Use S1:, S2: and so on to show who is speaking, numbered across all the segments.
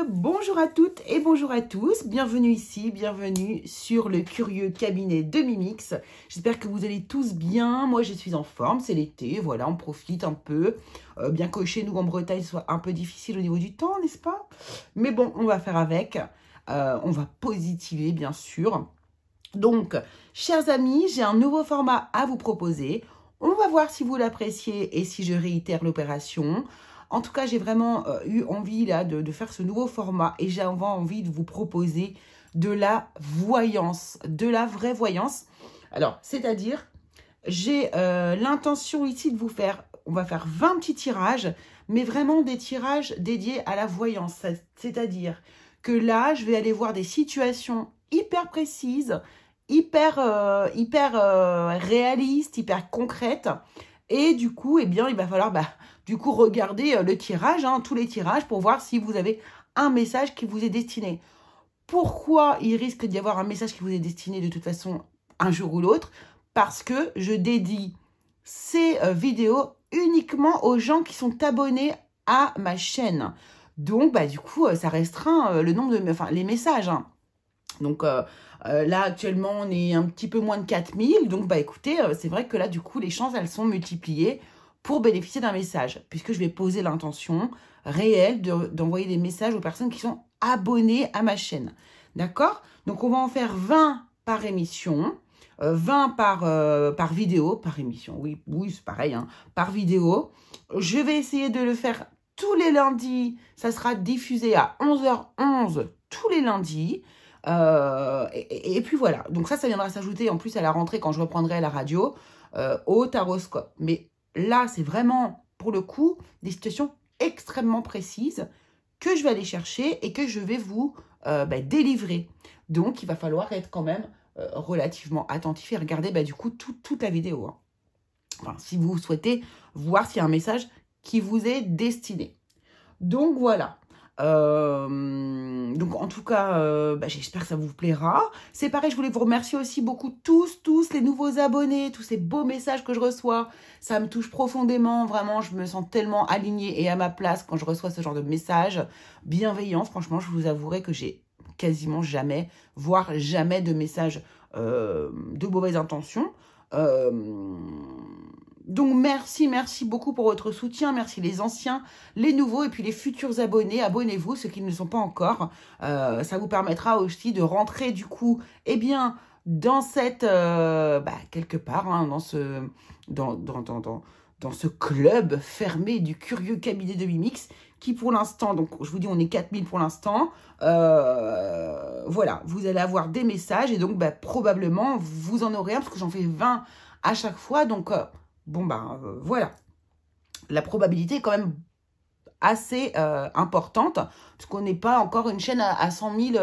S1: bonjour à toutes et bonjour à tous, bienvenue ici, bienvenue sur le curieux cabinet de Mimix. J'espère que vous allez tous bien, moi je suis en forme, c'est l'été, voilà, on profite un peu, bien que chez nous en Bretagne ce soit un peu difficile au niveau du temps, n'est-ce pas? Mais bon, on va faire avec, on va positiver bien sûr. Donc, chers amis, j'ai un nouveau format à vous proposer, on va voir si vous l'appréciez et si je réitère l'opération. En tout cas, j'ai vraiment eu envie là de faire ce nouveau format et j'ai envie de vous proposer de la voyance, de la vraie voyance. Alors, c'est-à-dire, j'ai l'intention ici de vous faire, on va faire 20 petits tirages, mais vraiment des tirages dédiés à la voyance. C'est-à-dire que là, je vais aller voir des situations hyper précises, hyper réalistes, hyper concrètes. Et du coup, eh bien, il va falloir regarder le tirage, tous les tirages, pour voir si vous avez un message qui vous est destiné. Pourquoi il risque d'y avoir un message qui vous est destiné de toute façon un jour ou l'autre? Parce que je dédie ces vidéos uniquement aux gens qui sont abonnés à ma chaîne. Donc, du coup, ça restreint le nombre de, les messages. Donc, là, actuellement, on est un petit peu moins de 4000. Donc, écoutez, c'est vrai que là, du coup, les chances, elles sont multipliées pour bénéficier d'un message. Puisque je vais poser l'intention réelle d'envoyer des messages aux personnes qui sont abonnées à ma chaîne. D'accord? Donc, on va en faire 20 par émission. 20 par vidéo. Par émission, oui c'est pareil, par vidéo. Je vais essayer de le faire tous les lundis. Ça sera diffusé à 11h11 tous les lundis. Et puis voilà, donc ça viendra s'ajouter en plus à la rentrée quand je reprendrai la radio au taroscope. Mais là, c'est vraiment, pour le coup, des situations extrêmement précises que je vais aller chercher et que je vais vous délivrer. Donc, il va falloir être quand même relativement attentif et regarder du coup toute la vidéo. Enfin, si vous souhaitez voir s'il y a un message qui vous est destiné. Donc, voilà. Donc en tout cas j'espère que ça vous plaira. C'est pareil, je voulais vous remercier aussi beaucoup tous les nouveaux abonnés, tous ces beaux messages que je reçois. Ça me touche profondément, vraiment, je me sens tellement alignée et à ma place quand je reçois ce genre de messages bienveillants. Franchement, je vous avouerai que j'ai quasiment jamais, voire jamais de messages de mauvaises intentions. Donc, merci beaucoup pour votre soutien. Merci les anciens, les nouveaux et puis les futurs abonnés. Abonnez-vous, ceux qui ne le sont pas encore. Ça vous permettra aussi de rentrer du coup, dans cette... quelque part, dans ce club fermé du curieux cabinet de Mimix qui pour l'instant, donc je vous dis on est 4000 pour l'instant. Voilà, vous allez avoir des messages et donc probablement vous en aurez un parce que j'en fais 20 à chaque fois. Donc... voilà. La probabilité est quand même assez importante, parce qu'on n'est pas encore une chaîne à 100 000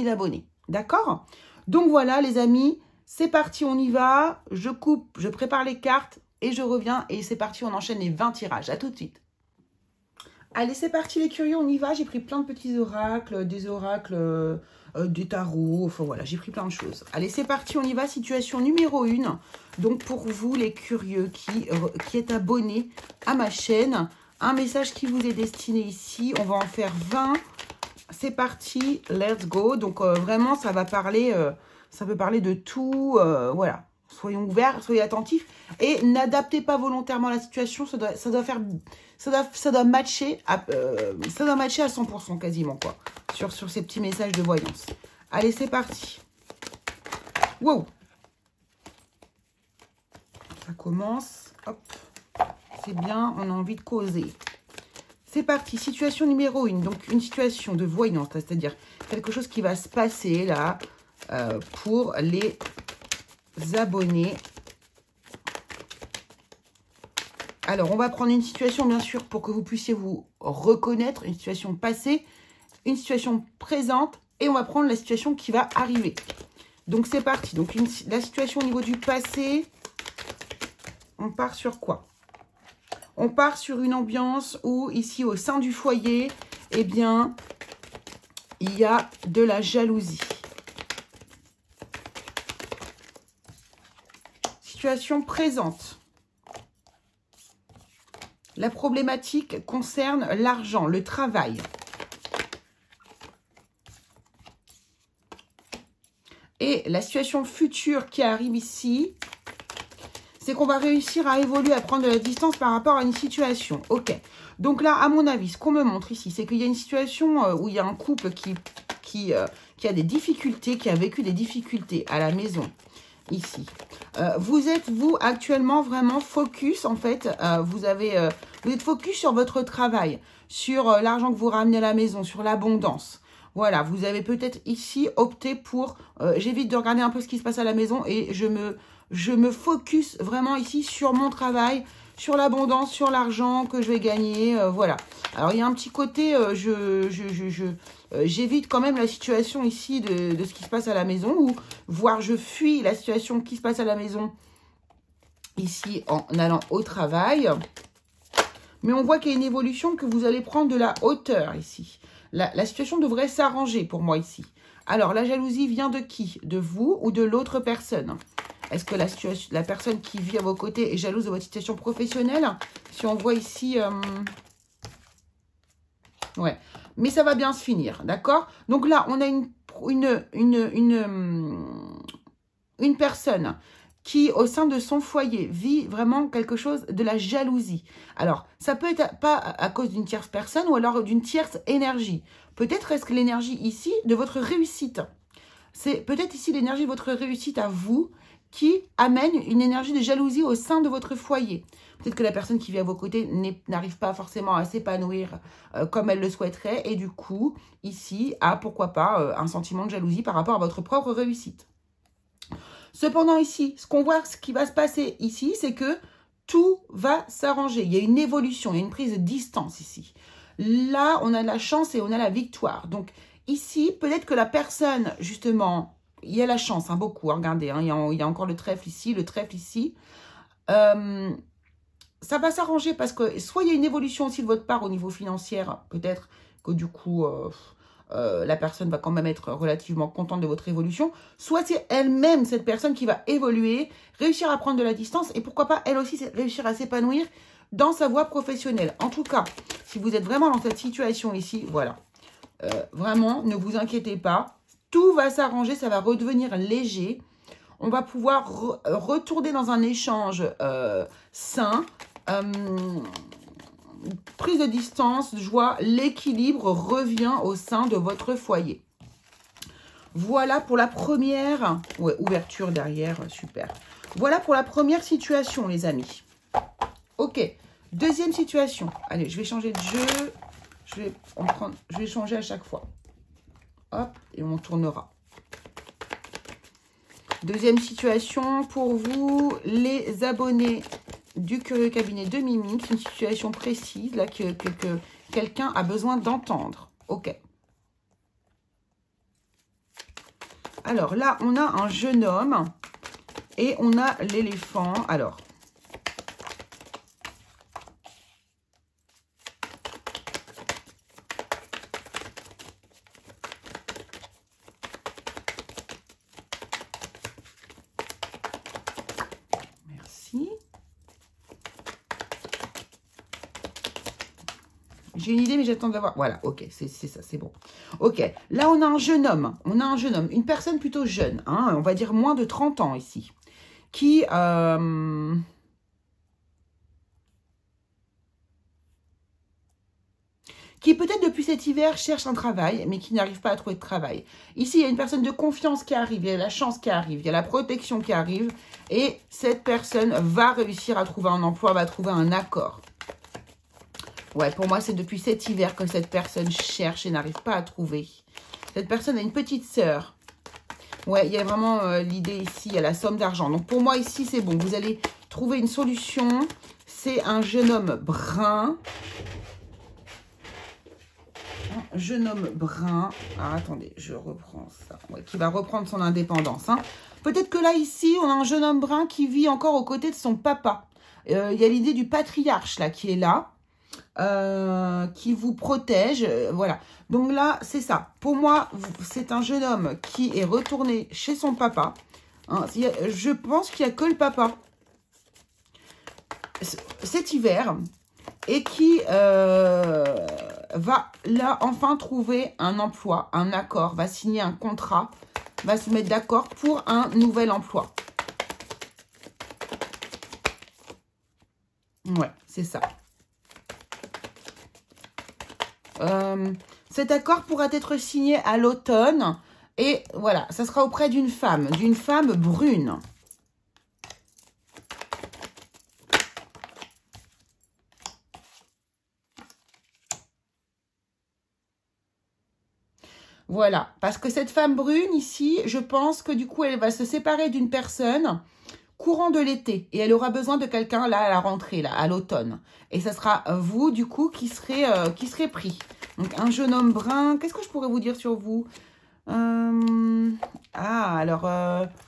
S1: abonnés. D'accord? Donc voilà, les amis, c'est parti, on y va. Je coupe, je prépare les cartes et je reviens. Et c'est parti, on enchaîne les 20 tirages. À tout de suite. Allez, c'est parti les curieux, on y va. J'ai pris plein de petits oracles, des oracles... des tarots, enfin voilà, j'ai pris plein de choses. Allez, c'est parti, on y va. Situation numéro 1. Donc, pour vous, les curieux qui êtes abonnés à ma chaîne, un message qui vous est destiné ici. On va en faire 20. C'est parti, let's go. Donc, vraiment, ça va parler, ça peut parler de tout. Voilà, soyons ouverts, soyez attentifs. Et n'adaptez pas volontairement la situation. Ça doit matcher à 100% quasiment, quoi. Sur ces petits messages de voyance. Allez, c'est parti. Wow. Ça commence. Hop. C'est bien, on a envie de causer. C'est parti. Situation numéro 1. Donc, une situation de voyance, c'est-à-dire quelque chose qui va se passer là pour les abonnés. Alors, on va prendre une situation, bien sûr, pour que vous puissiez vous reconnaître. Une situation passée, une situation présente. Et on va prendre la situation qui va arriver. Donc, c'est parti. Donc, la situation au niveau du passé, on part sur quoi? On part sur une ambiance où, ici, au sein du foyer, il y a de la jalousie. Situation présente. La problématique concerne l'argent, le travail. Et la situation future qui arrive ici, c'est qu'on va réussir à évoluer, à prendre de la distance par rapport à une situation. Ok. Donc là, à mon avis, ce qu'on me montre ici, c'est qu'il y a une situation où il y a un couple qui a des difficultés, qui a vécu des difficultés à la maison, ici. Vous êtes, vous, actuellement, vraiment focus, en fait. Vous êtes focus sur votre travail, sur l'argent que vous ramenez à la maison, sur l'abondance. Voilà, vous avez peut-être ici opté pour... j'évite de regarder un peu ce qui se passe à la maison et je me focus vraiment ici sur mon travail, sur l'abondance, sur l'argent que je vais gagner, voilà. Alors, il y a un petit côté, j'évite quand même la situation ici de ce qui se passe à la maison, ou voire je fuis la situation qui se passe à la maison ici en allant au travail. Mais on voit qu'il y a une évolution, que vous allez prendre de la hauteur ici. La situation devrait s'arranger pour moi ici. Alors, la jalousie vient de qui? De vous ou de l'autre personne? Est-ce que la personne qui vit à vos côtés est jalouse de votre situation professionnelle? Si on voit ici... ouais, mais ça va bien se finir, d'accord? Donc là, on a une personne qui, au sein de son foyer, vit vraiment quelque chose de la jalousie. Alors, ça peut être pas à cause d'une tierce personne ou alors d'une tierce énergie. Peut-être est-ce que l'énergie ici de votre réussite. C'est peut-être ici l'énergie de votre réussite à vous qui amène une énergie de jalousie au sein de votre foyer. Peut-être que la personne qui vit à vos côtés n'arrive pas forcément à s'épanouir comme elle le souhaiterait. Et du coup, ici, a pourquoi pas un sentiment de jalousie par rapport à votre propre réussite. Cependant, ici, ce qui va se passer ici, c'est que tout va s'arranger. Il y a une évolution, il y a une prise de distance ici. Là, on a la chance et on a la victoire. Donc, ici, peut-être que la personne, justement, il y a la chance, hein, beaucoup, hein, regardez, hein, il y a encore le trèfle ici, le trèfle ici. Ça va s'arranger parce que soit il y a une évolution aussi de votre part au niveau financier, peut-être que du coup... la personne va quand même être relativement contente de votre évolution, soit c'est elle-même, cette personne, qui va évoluer, réussir à prendre de la distance et pourquoi pas, elle aussi, réussir à s'épanouir dans sa voie professionnelle. En tout cas, si vous êtes vraiment dans cette situation ici, voilà, vraiment, ne vous inquiétez pas, tout va s'arranger, ça va redevenir léger, on va pouvoir retourner dans un échange sain, prise de distance, joie, l'équilibre revient au sein de votre foyer. Voilà pour la première... Ouais, ouverture derrière, super. Voilà pour la première situation, les amis. Ok, deuxième situation. Allez, je vais changer de jeu. Je vais changer à chaque fois. Hop, et on tournera. Deuxième situation pour vous, les abonnés du Curieux Cabinet de Mimi. C'est une situation précise là, que quelqu'un a besoin d'entendre. Ok. Alors là, on a un jeune homme et on a l'éléphant. Alors, merci. J'ai une idée, mais j'attends d'avoir... Voilà, ok, c'est ça, c'est bon. Ok, là, on a un jeune homme. On a un jeune homme, une personne plutôt jeune, hein, on va dire moins de 30 ans ici, qui... qui peut-être depuis cet hiver cherche un travail, mais qui n'arrive pas à trouver de travail. Ici, il y a une personne de confiance qui arrive, il y a la chance qui arrive, il y a la protection qui arrive, et cette personne va réussir à trouver un emploi, va trouver un accord. Ouais, pour moi, c'est depuis cet hiver que cette personne cherche et n'arrive pas à trouver. Cette personne a une petite sœur. Ouais, il y a vraiment l'idée ici, il y a la somme d'argent. Donc, pour moi, ici, c'est bon. Vous allez trouver une solution. C'est un jeune homme brun. Un jeune homme brun. Ah, attendez, je reprends ça. Ouais, qui va reprendre son indépendance. Hein. Peut-être que là, ici, on a un jeune homme brun qui vit encore aux côtés de son papa. Il y a l'idée du patriarche, là, qui est là. Qui vous protège, voilà. Donc là, c'est ça. Pour moi, c'est un jeune homme qui est retourné chez son papa. Hein, je pense qu'il n'y a que le papa cet hiver et qui va là enfin trouver un emploi, un accord, va signer un contrat va se mettre d'accord pour un nouvel emploi. Ouais, c'est ça. Cet accord pourra être signé à l'automne. Et voilà, ça sera auprès d'une femme brune. Voilà, parce que cette femme brune ici, je pense que du coup, elle va se séparer d'une personne courant de l'été. Et elle aura besoin de quelqu'un là à la rentrée, là, à l'automne. Et ça sera vous, du coup, qui serez pris. Donc, un jeune homme brun. Qu'est-ce que je pourrais vous dire sur vous? Alors, un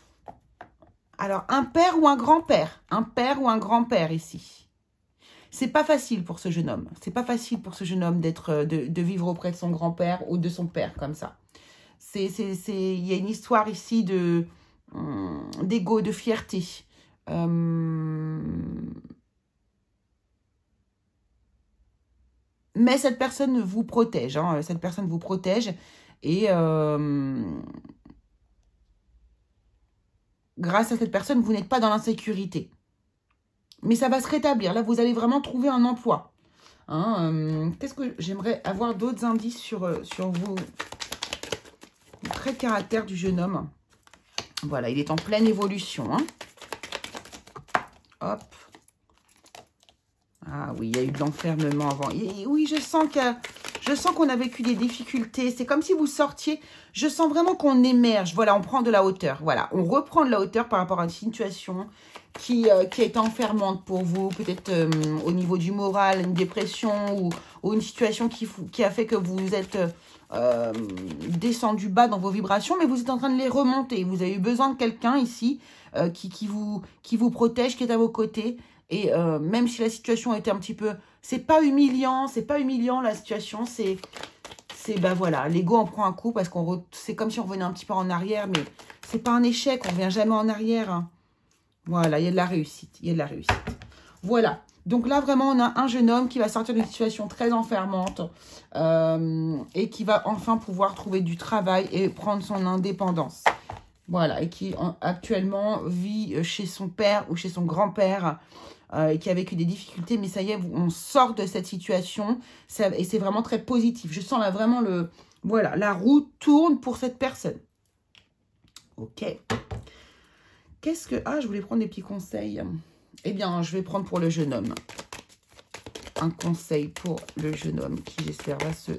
S1: père ou un grand-père. Un père ou un grand-père ici. C'est pas facile pour ce jeune homme. C'est pas facile pour ce jeune homme de vivre auprès de son grand-père ou de son père comme ça. Il y a une histoire ici d'ego, de fierté. Mais cette personne vous protège. Hein, cette personne vous protège. Et grâce à cette personne, vous n'êtes pas dans l'insécurité. Mais ça va se rétablir. Là, vous allez vraiment trouver un emploi. Hein, qu'est-ce que j'aimerais avoir d'autres indices sur vous? Le trait de caractère du jeune homme. Voilà, il est en pleine évolution. Hein. Hop. Ah oui, il y a eu de l'enfermement avant. Et oui, je sens qu'on a vécu des difficultés. C'est comme si vous sortiez. Je sens vraiment qu'on émerge. Voilà, on prend de la hauteur. Voilà, on reprend de la hauteur par rapport à une situation qui est enfermante pour vous. Peut-être au niveau du moral, une dépression ou une situation qui a fait que vous êtes descendu bas dans vos vibrations. Mais vous êtes en train de les remonter. Vous avez eu besoin de quelqu'un ici qui vous protège, qui est à vos côtés. Et même si la situation était un petit peu... C'est pas humiliant la situation, ben voilà, l'ego en prend un coup parce c'est comme si on revenait un petit peu en arrière, mais c'est pas un échec, on revient jamais en arrière. Hein. Voilà, il y a de la réussite, Voilà, donc là vraiment on a un jeune homme qui va sortir d'une situation très enfermante et qui va enfin pouvoir trouver du travail et prendre son indépendance. Voilà, et qui actuellement vit chez son père ou chez son grand-père et qui a vécu des difficultés. Mais ça y est, on sort de cette situation et c'est vraiment très positif. Je sens là vraiment voilà, la roue tourne pour cette personne. Ok. Ah, je voulais prendre des petits conseils. Eh bien, je vais prendre pour le jeune homme. Un conseil pour le jeune homme qui, j'espère, va se...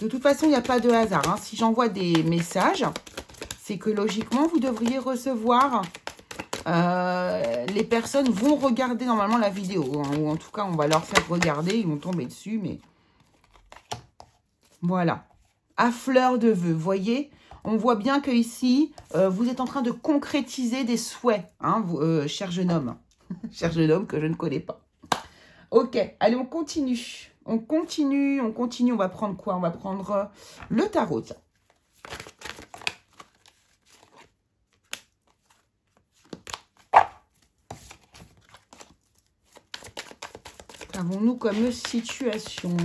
S1: De toute façon, il n'y a pas de hasard. Hein. Si j'envoie des messages... c'est que logiquement, vous devriez recevoir, les personnes vont regarder normalement la vidéo, hein, ou en tout cas, on va leur faire regarder, ils vont tomber dessus, mais voilà. À fleur de vœux, voyez, on voit bien que ici, vous êtes en train de concrétiser des souhaits, hein, cher jeune homme. Cher jeune homme que je ne connais pas. Ok, allez, on continue. On continue. On va prendre quoi? On va prendre le tarot. Qu'avons-nous comme situation?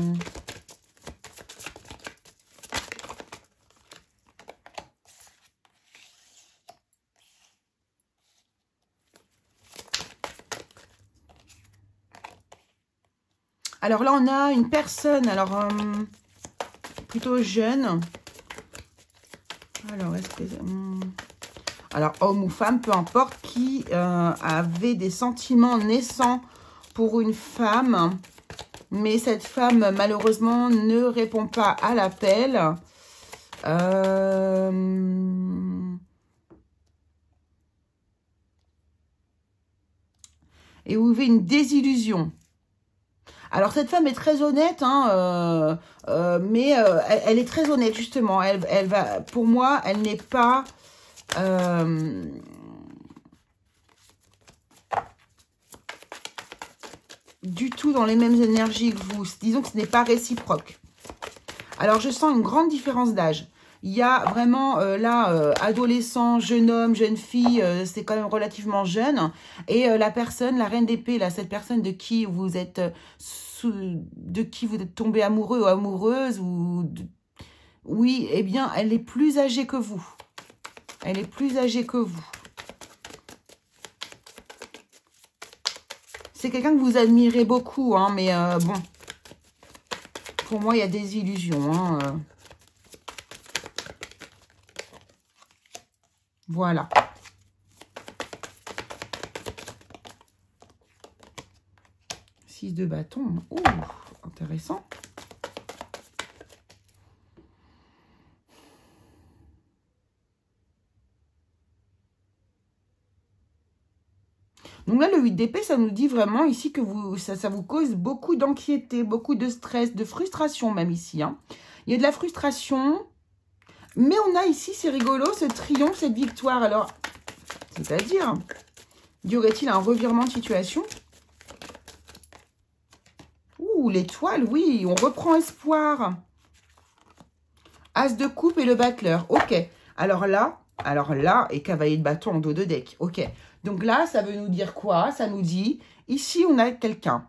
S1: Alors là, on a une personne, alors plutôt jeune. Alors, est-ce que... alors, homme ou femme, peu importe, qui avait des sentiments naissants pour une femme, mais cette femme, malheureusement, ne répond pas à l'appel. Et vous vivez une désillusion. Alors, cette femme est très honnête, hein, mais elle est très honnête, justement. Elle va, pour moi, elle n'est pas... du tout dans les mêmes énergies que vous. Disons que ce n'est pas réciproque. Alors, je sens une grande différence d'âge. Il y a vraiment, adolescent, jeune homme, jeune fille, c'est quand même relativement jeune. Et la personne, la reine d'épée, là, cette personne de qui vous êtes tombé amoureux ou amoureuse, oui, eh bien, elle est plus âgée que vous. Elle est plus âgée que vous. C'est quelqu'un que vous admirez beaucoup, hein, mais bon. Pour moi, il y a des illusions. Hein, Voilà. Six de bâton. Ouh, intéressant. Donc là, le 8 d'épée, ça nous dit vraiment ici que ça vous cause beaucoup d'anxiété, beaucoup de stress, de frustration même ici. Hein. Il y a de la frustration, mais on a ici, c'est rigolo, ce triomphe, cette victoire. Alors, c'est-à-dire, y aurait-il un revirement de situation? Ouh, l'étoile, oui, on reprend espoir. As de coupe et le battleur, ok. Alors là, et cavalier de bâton en dos de deck, ok. Donc là, ça veut nous dire quoi? Ça nous dit, ici, on a quelqu'un.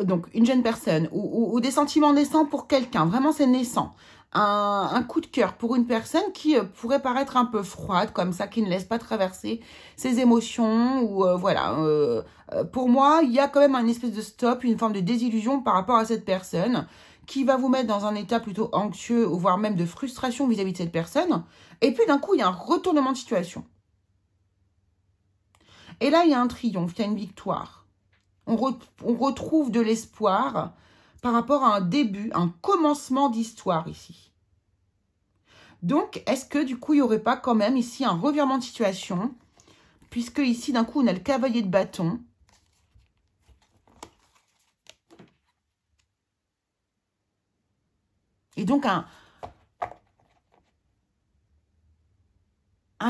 S1: Donc, une jeune personne ou des sentiments naissants pour quelqu'un. Vraiment, c'est naissant. Un coup de cœur pour une personne qui pourrait paraître un peu froide, comme ça, qui ne laisse pas traverser ses émotions. Ou voilà. Pour moi, il y a quand même un espèce de stop, une forme de désillusion par rapport à cette personne qui va vous mettre dans un état plutôt anxieux, ou voire même de frustration vis-à-vis de cette personne. Et puis, d'un coup, il y a un retournement de situation. Et là, il y a un triomphe, il y a une victoire. On retrouve de l'espoir par rapport à un début, un commencement d'histoire ici. Donc, est-ce que du coup, il n'y aurait pas quand même ici un revirement de situation? Puisque ici, d'un coup, on a le cavalier de bâton. Et donc, un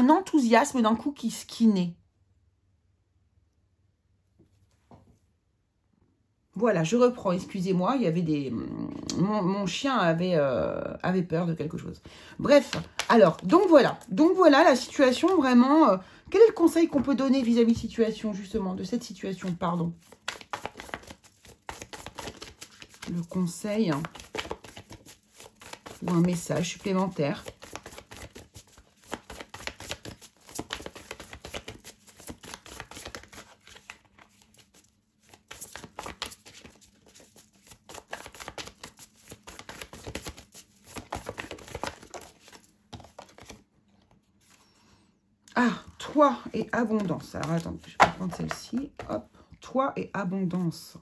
S1: enthousiasme d'un coup qui naît. Voilà, je reprends, excusez-moi, il y avait des... Mon chien avait peur de quelque chose. Bref, alors, donc voilà la situation vraiment... quel est le conseil qu'on peut donner vis-à-vis de situation, justement, de cette situation, pardon? Le conseil ou un message supplémentaire. Ah, toi et abondance. Alors, attends, je vais prendre celle-ci. Hop, toi et abondance.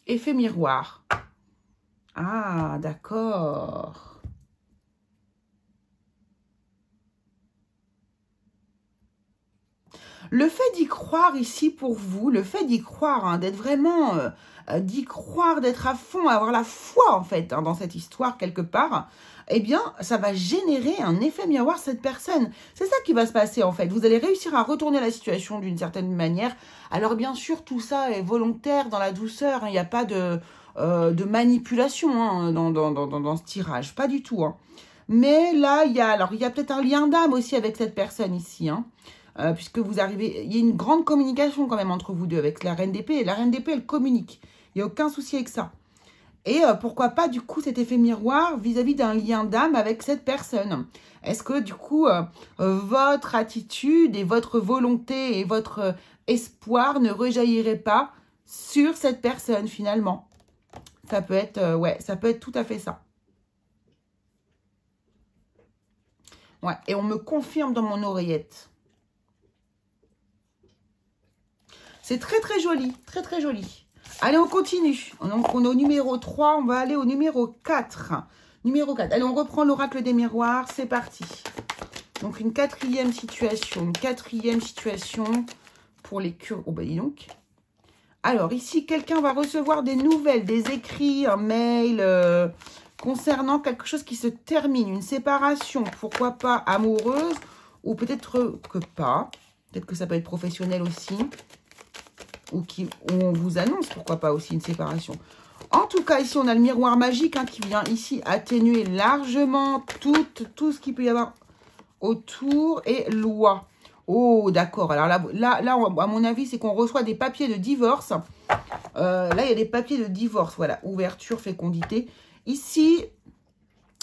S1: Effet miroir. Ah, d'accord. Le fait d'y croire ici pour vous, le fait d'y croire, hein, d'être vraiment, d'y croire, d'être à fond, avoir la foi en fait hein, dans cette histoire quelque part, eh bien, ça va générer un effet miroir cette personne. C'est ça qui va se passer en fait. Vous allez réussir à retourner la situation d'une certaine manière. Alors bien sûr, tout ça est volontaire, dans la douceur. Il n'y a pas de manipulation hein, dans ce tirage. Pas du tout. Hein. Mais là, il y a peut-être un lien d'âme aussi avec cette personne ici. Hein. Puisque vous arrivez... Il y a une grande communication quand même entre vous deux avec la Reine d'épée. Et la Reine d'épée, elle communique. Il n'y a aucun souci avec ça. Et pourquoi pas, du coup, cet effet miroir vis-à-vis d'un lien d'âme avec cette personne. Est-ce que, du coup, votre attitude et votre volonté et votre espoir ne rejaillirait pas sur cette personne, finalement? Ça peut être, ouais, ça peut être tout à fait ça. Ouais, et on me confirme dans mon oreillette. C'est très, très joli. Très, très joli. Allez, on continue. Donc, on est au numéro 3. On va aller au numéro 4. Numéro 4. Allez, on reprend l'oracle des miroirs. C'est parti. Donc, une quatrième situation. Une quatrième situation pour les cures. Oh, bah, dis donc. Alors, ici, quelqu'un va recevoir des nouvelles, des écrits, un mail concernant quelque chose qui se termine. Une séparation. Pourquoi pas amoureuse ou peut-être que pas. Peut-être que ça peut être professionnel aussi. Ou on vous annonce, pourquoi pas aussi une séparation. En tout cas, ici, on a le miroir magique hein, qui vient ici atténuer largement tout ce qu'il peut y avoir autour et loi. Oh, d'accord. Alors là, à mon avis, c'est qu'on reçoit des papiers de divorce Là, il y a des papiers de divorce. Voilà, ouverture, fécondité. Ici,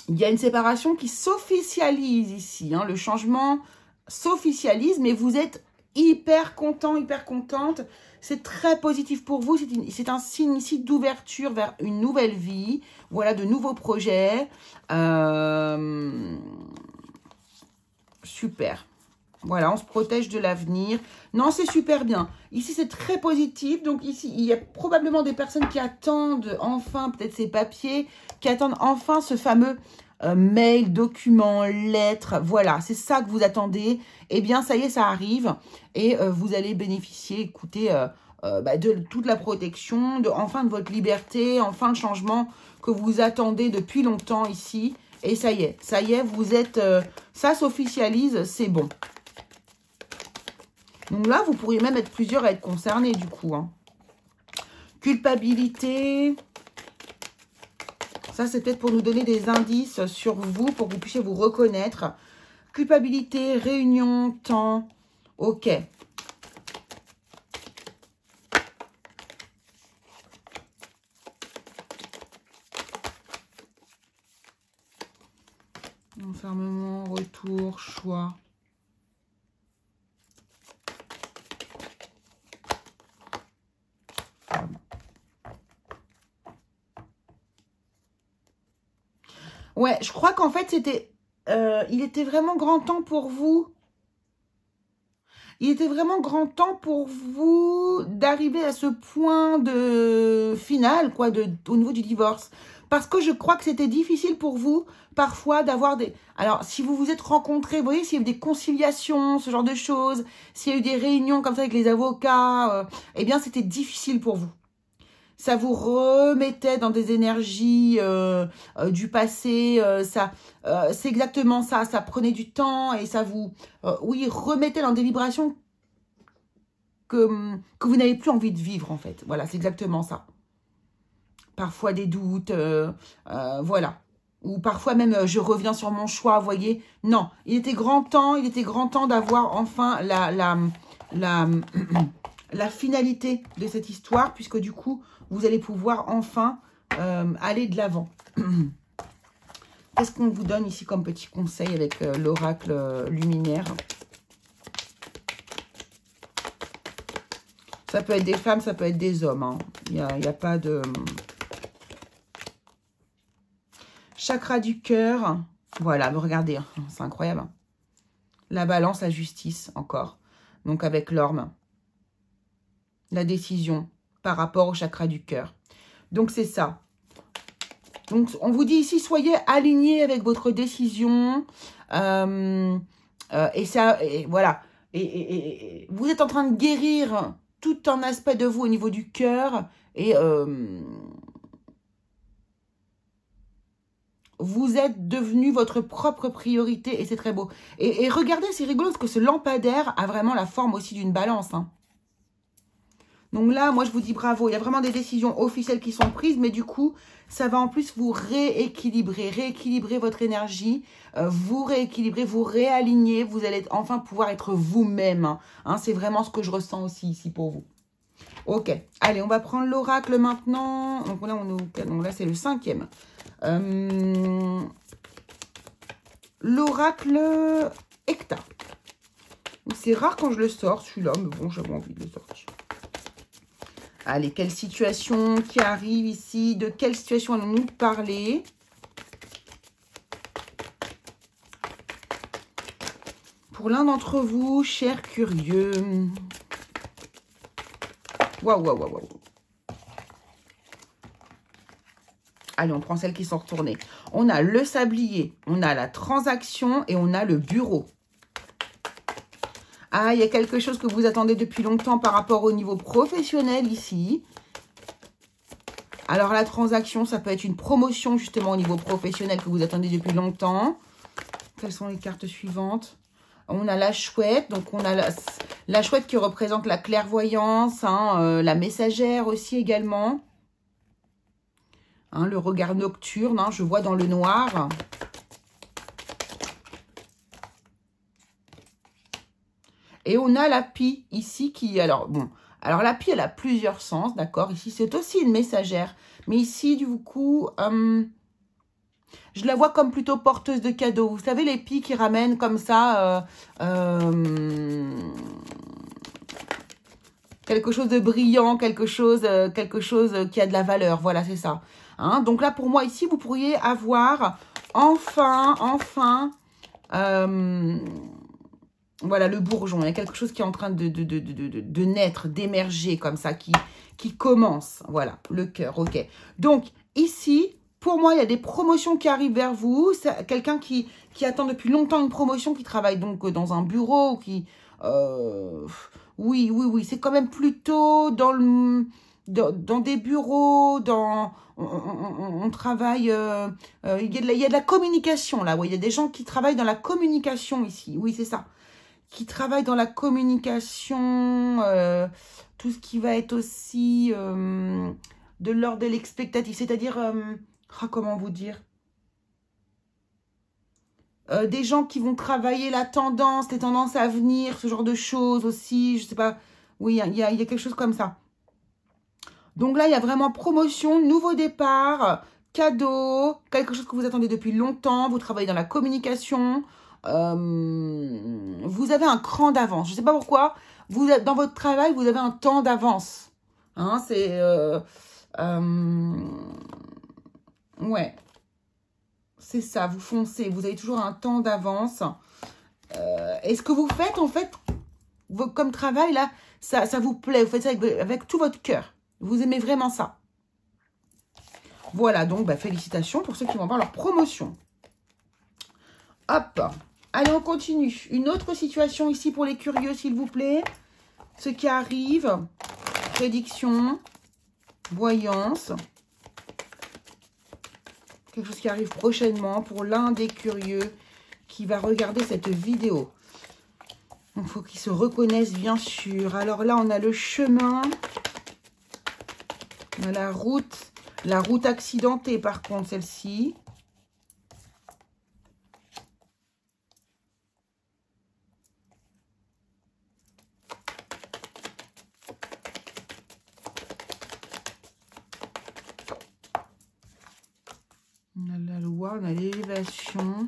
S1: il y a une séparation qui s'officialise ici. Hein. Le changement s'officialise, mais vous êtes hyper content, hyper contente. C'est très positif pour vous. C'est un signe ici d'ouverture vers une nouvelle vie. Voilà, de nouveaux projets. Super. Voilà, on se protège de l'avenir. Non, c'est super bien. Ici, c'est très positif. Donc ici, il y a probablement des personnes qui attendent enfin peut-être ces papiers, qui attendent enfin ce fameux mail, document, lettre. Voilà, c'est ça que vous attendez. Eh bien, ça y est, ça arrive. Et vous allez bénéficier, écoutez, de toute la protection, enfin de votre liberté, enfin le changement que vous attendez depuis longtemps ici. Et ça y est, vous êtes... ça s'officialise, c'est bon. Donc là, vous pourriez même être plusieurs à être concernés du coup. Hein. Culpabilité. Ça, c'est peut-être pour nous donner des indices sur vous, pour que vous puissiez vous reconnaître. Culpabilité, réunion, temps. Ok. Enfermement, retour, choix. Ouais, je crois qu'en fait, il était vraiment grand temps pour vous. Il était vraiment grand temps pour vous d'arriver à ce point de final, quoi, au niveau du divorce. Parce que je crois que c'était difficile pour vous, parfois, d'avoir des... Alors, si vous vous êtes rencontrés, vous voyez, s'il y a eu des conciliations, ce genre de choses, s'il y a eu des réunions comme ça avec les avocats, eh bien, c'était difficile pour vous. Ça vous remettait dans des énergies du passé. C'est exactement ça. Ça prenait du temps et ça vous, oui, remettait dans des vibrations que vous n'avez plus envie de vivre, en fait. Voilà, c'est exactement ça. Parfois des doutes, voilà. Ou parfois même, je reviens sur mon choix, vous voyez. Non, il était grand temps d'avoir enfin la finalité de cette histoire, puisque du coup, vous allez pouvoir enfin aller de l'avant. Qu'est-ce qu'on vous donne ici comme petit conseil avec l'oracle luminaire? Ça peut être des femmes, ça peut être des hommes. Hein. Il n'y a pas de... Chakra du cœur. Voilà, regardez, hein, c'est incroyable. Hein. La balance, la justice, encore. Donc avec l'orme. La décision par rapport au chakra du cœur. Donc, c'est ça. Donc, on vous dit ici, soyez alignés avec votre décision. Et ça, et voilà. Et vous êtes en train de guérir tout un aspect de vous au niveau du cœur. Et vous êtes devenu votre propre priorité. Et c'est très beau. Et regardez, c'est rigolo parce que ce lampadaire a vraiment la forme aussi d'une balance. Hein. Donc là, moi, je vous dis bravo. Il y a vraiment des décisions officielles qui sont prises, mais du coup, ça va en plus vous rééquilibrer votre énergie, vous rééquilibrer, vous réaligner. Vous allez enfin pouvoir être vous-même. Hein, c'est vraiment ce que je ressens aussi ici pour vous. Ok, allez, on va prendre l'oracle maintenant. Donc là, c'est le 5e. L'oracle Hecta. C'est rare quand je le sors, celui-là, mais bon, j'avais envie de le sortir. Allez, quelle situation qui arrive ici? De quelle situation allons-nous parler? Pour l'un d'entre vous, cher curieux. Waouh. Allez, on prend celles qui sont retournées. On a le sablier, on a la transaction et on a le bureau. Ah, il y a quelque chose que vous attendez depuis longtemps par rapport au niveau professionnel ici. Alors, la transaction, ça peut être une promotion justement au niveau professionnel que vous attendez depuis longtemps. Quelles sont les cartes suivantes? On a la chouette. Donc, on a la chouette qui représente la clairvoyance. Hein, la messagère aussi également. Hein, le regard nocturne. Hein, je vois dans le noir. Et on a la pie ici qui, alors bon, Alors, la pie, elle a plusieurs sens, d'accord? Ici, c'est aussi une messagère. Mais ici, du coup, je la vois comme plutôt porteuse de cadeaux. Vous savez, les pies qui ramènent comme ça quelque chose de brillant, quelque chose qui a de la valeur. Voilà, c'est ça. Hein? Donc là, pour moi, ici, vous pourriez avoir enfin, voilà, le bourgeon. Il y a quelque chose qui est en train de naître, d'émerger comme ça, qui commence. Voilà, le cœur, ok. Donc, ici, pour moi, il y a des promotions qui arrivent vers vous. C'est quelqu'un qui attend depuis longtemps une promotion, qui travaille donc dans un bureau, qui... oui, c'est quand même plutôt dans des bureaux, on travaille, il y a de la communication là, oui, il y a des gens qui travaillent dans la communication ici, oui, c'est ça, qui travaillent dans la communication, tout ce qui va être aussi de l'ordre de l'expectative, c'est-à-dire, comment vous dire, des gens qui vont travailler la tendance, les tendances à venir, ce genre de choses aussi, je sais pas, oui, il y a quelque chose comme ça. Donc là, il y a vraiment promotion, nouveau départ, cadeau, quelque chose que vous attendez depuis longtemps, vous travaillez dans la communication, vous avez un cran d'avance. Je ne sais pas pourquoi, dans votre travail, vous avez un temps d'avance. Hein, c'est... ouais, c'est ça, vous foncez, vous avez toujours un temps d'avance. Et ce que vous faites, en fait, comme travail, là, ça vous plaît, vous faites ça avec tout votre cœur. Vous aimez vraiment ça. Voilà, donc, félicitations pour ceux qui vont avoir leur promotion. Hop. Allez, on continue. Une autre situation ici pour les curieux, s'il vous plaît. Ce qui arrive. Prédiction. Voyance. Quelque chose qui arrive prochainement pour l'un des curieux qui va regarder cette vidéo. Il faut qu'il se reconnaisse, bien sûr. Alors là, on a le chemin. On a la route. La route accidentée, par contre, celle-ci. On a la loi, on a l'élévation.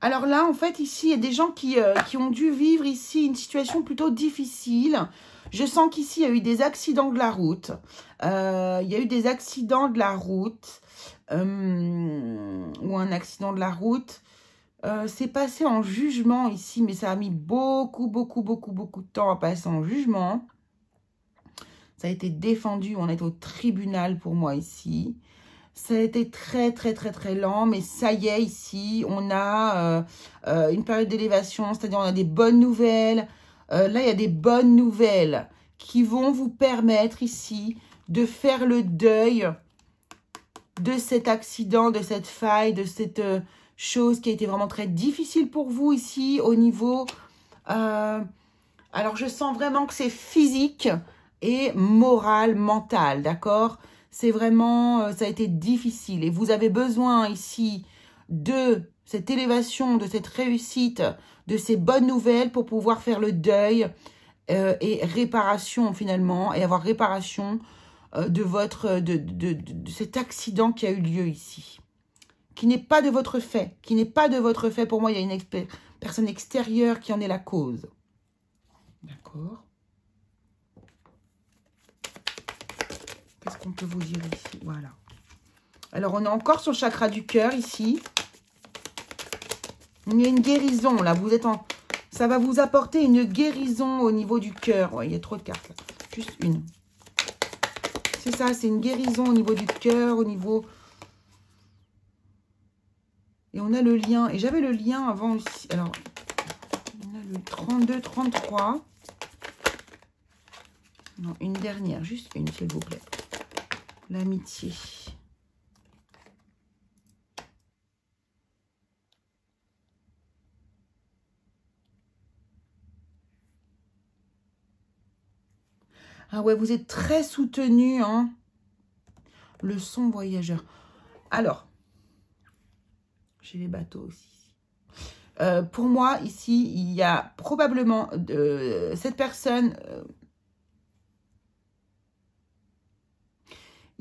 S1: Alors là, en fait, ici, il y a des gens qui ont dû vivre ici une situation plutôt difficile. Je sens qu'ici, il y a eu des accidents de la route. Il y a eu des accidents de la route. Ou un accident de la route. C'est passé en jugement ici, mais ça a mis beaucoup de temps à passer en jugement. Ça a été défendu, on est au tribunal pour moi ici. Ça a été très lent, mais ça y est, ici, on a une période d'élévation, c'est-à-dire on a des bonnes nouvelles. Là, il y a des bonnes nouvelles qui vont vous permettre ici de faire le deuil de cet accident, de cette faille, de cette chose qui a été vraiment très difficile pour vous ici au niveau... alors, je sens vraiment que c'est physique et moral, mental, d'accord ? C'est vraiment, ça a été difficile. Et vous avez besoin ici de cette élévation, de cette réussite, de ces bonnes nouvelles pour pouvoir faire le deuil et réparation finalement. Et avoir réparation de cet accident qui a eu lieu ici. Qui n'est pas de votre fait. Qui n'est pas de votre fait. Pour moi, il y a une personne extérieure qui en est la cause. D'accord. Qu'est-ce qu'on peut vous dire ici? Voilà. Alors, on est encore sur le chakra du cœur ici. Il y a une guérison, là. Vous êtes en... Ça va vous apporter une guérison au niveau du cœur. Ouais, il y a trop de cartes, là. Juste une. C'est ça, c'est une guérison au niveau du cœur, au niveau... Et on a le lien. Et j'avais le lien avant aussi. Alors, on a le 32, 33. Non, une dernière. Juste une, s'il vous plaît. L'amitié. Ah ouais, vous êtes très soutenu, hein. Le son voyageur. Alors, j'ai les bateaux aussi. Pour moi, ici, il y a probablement cette personne...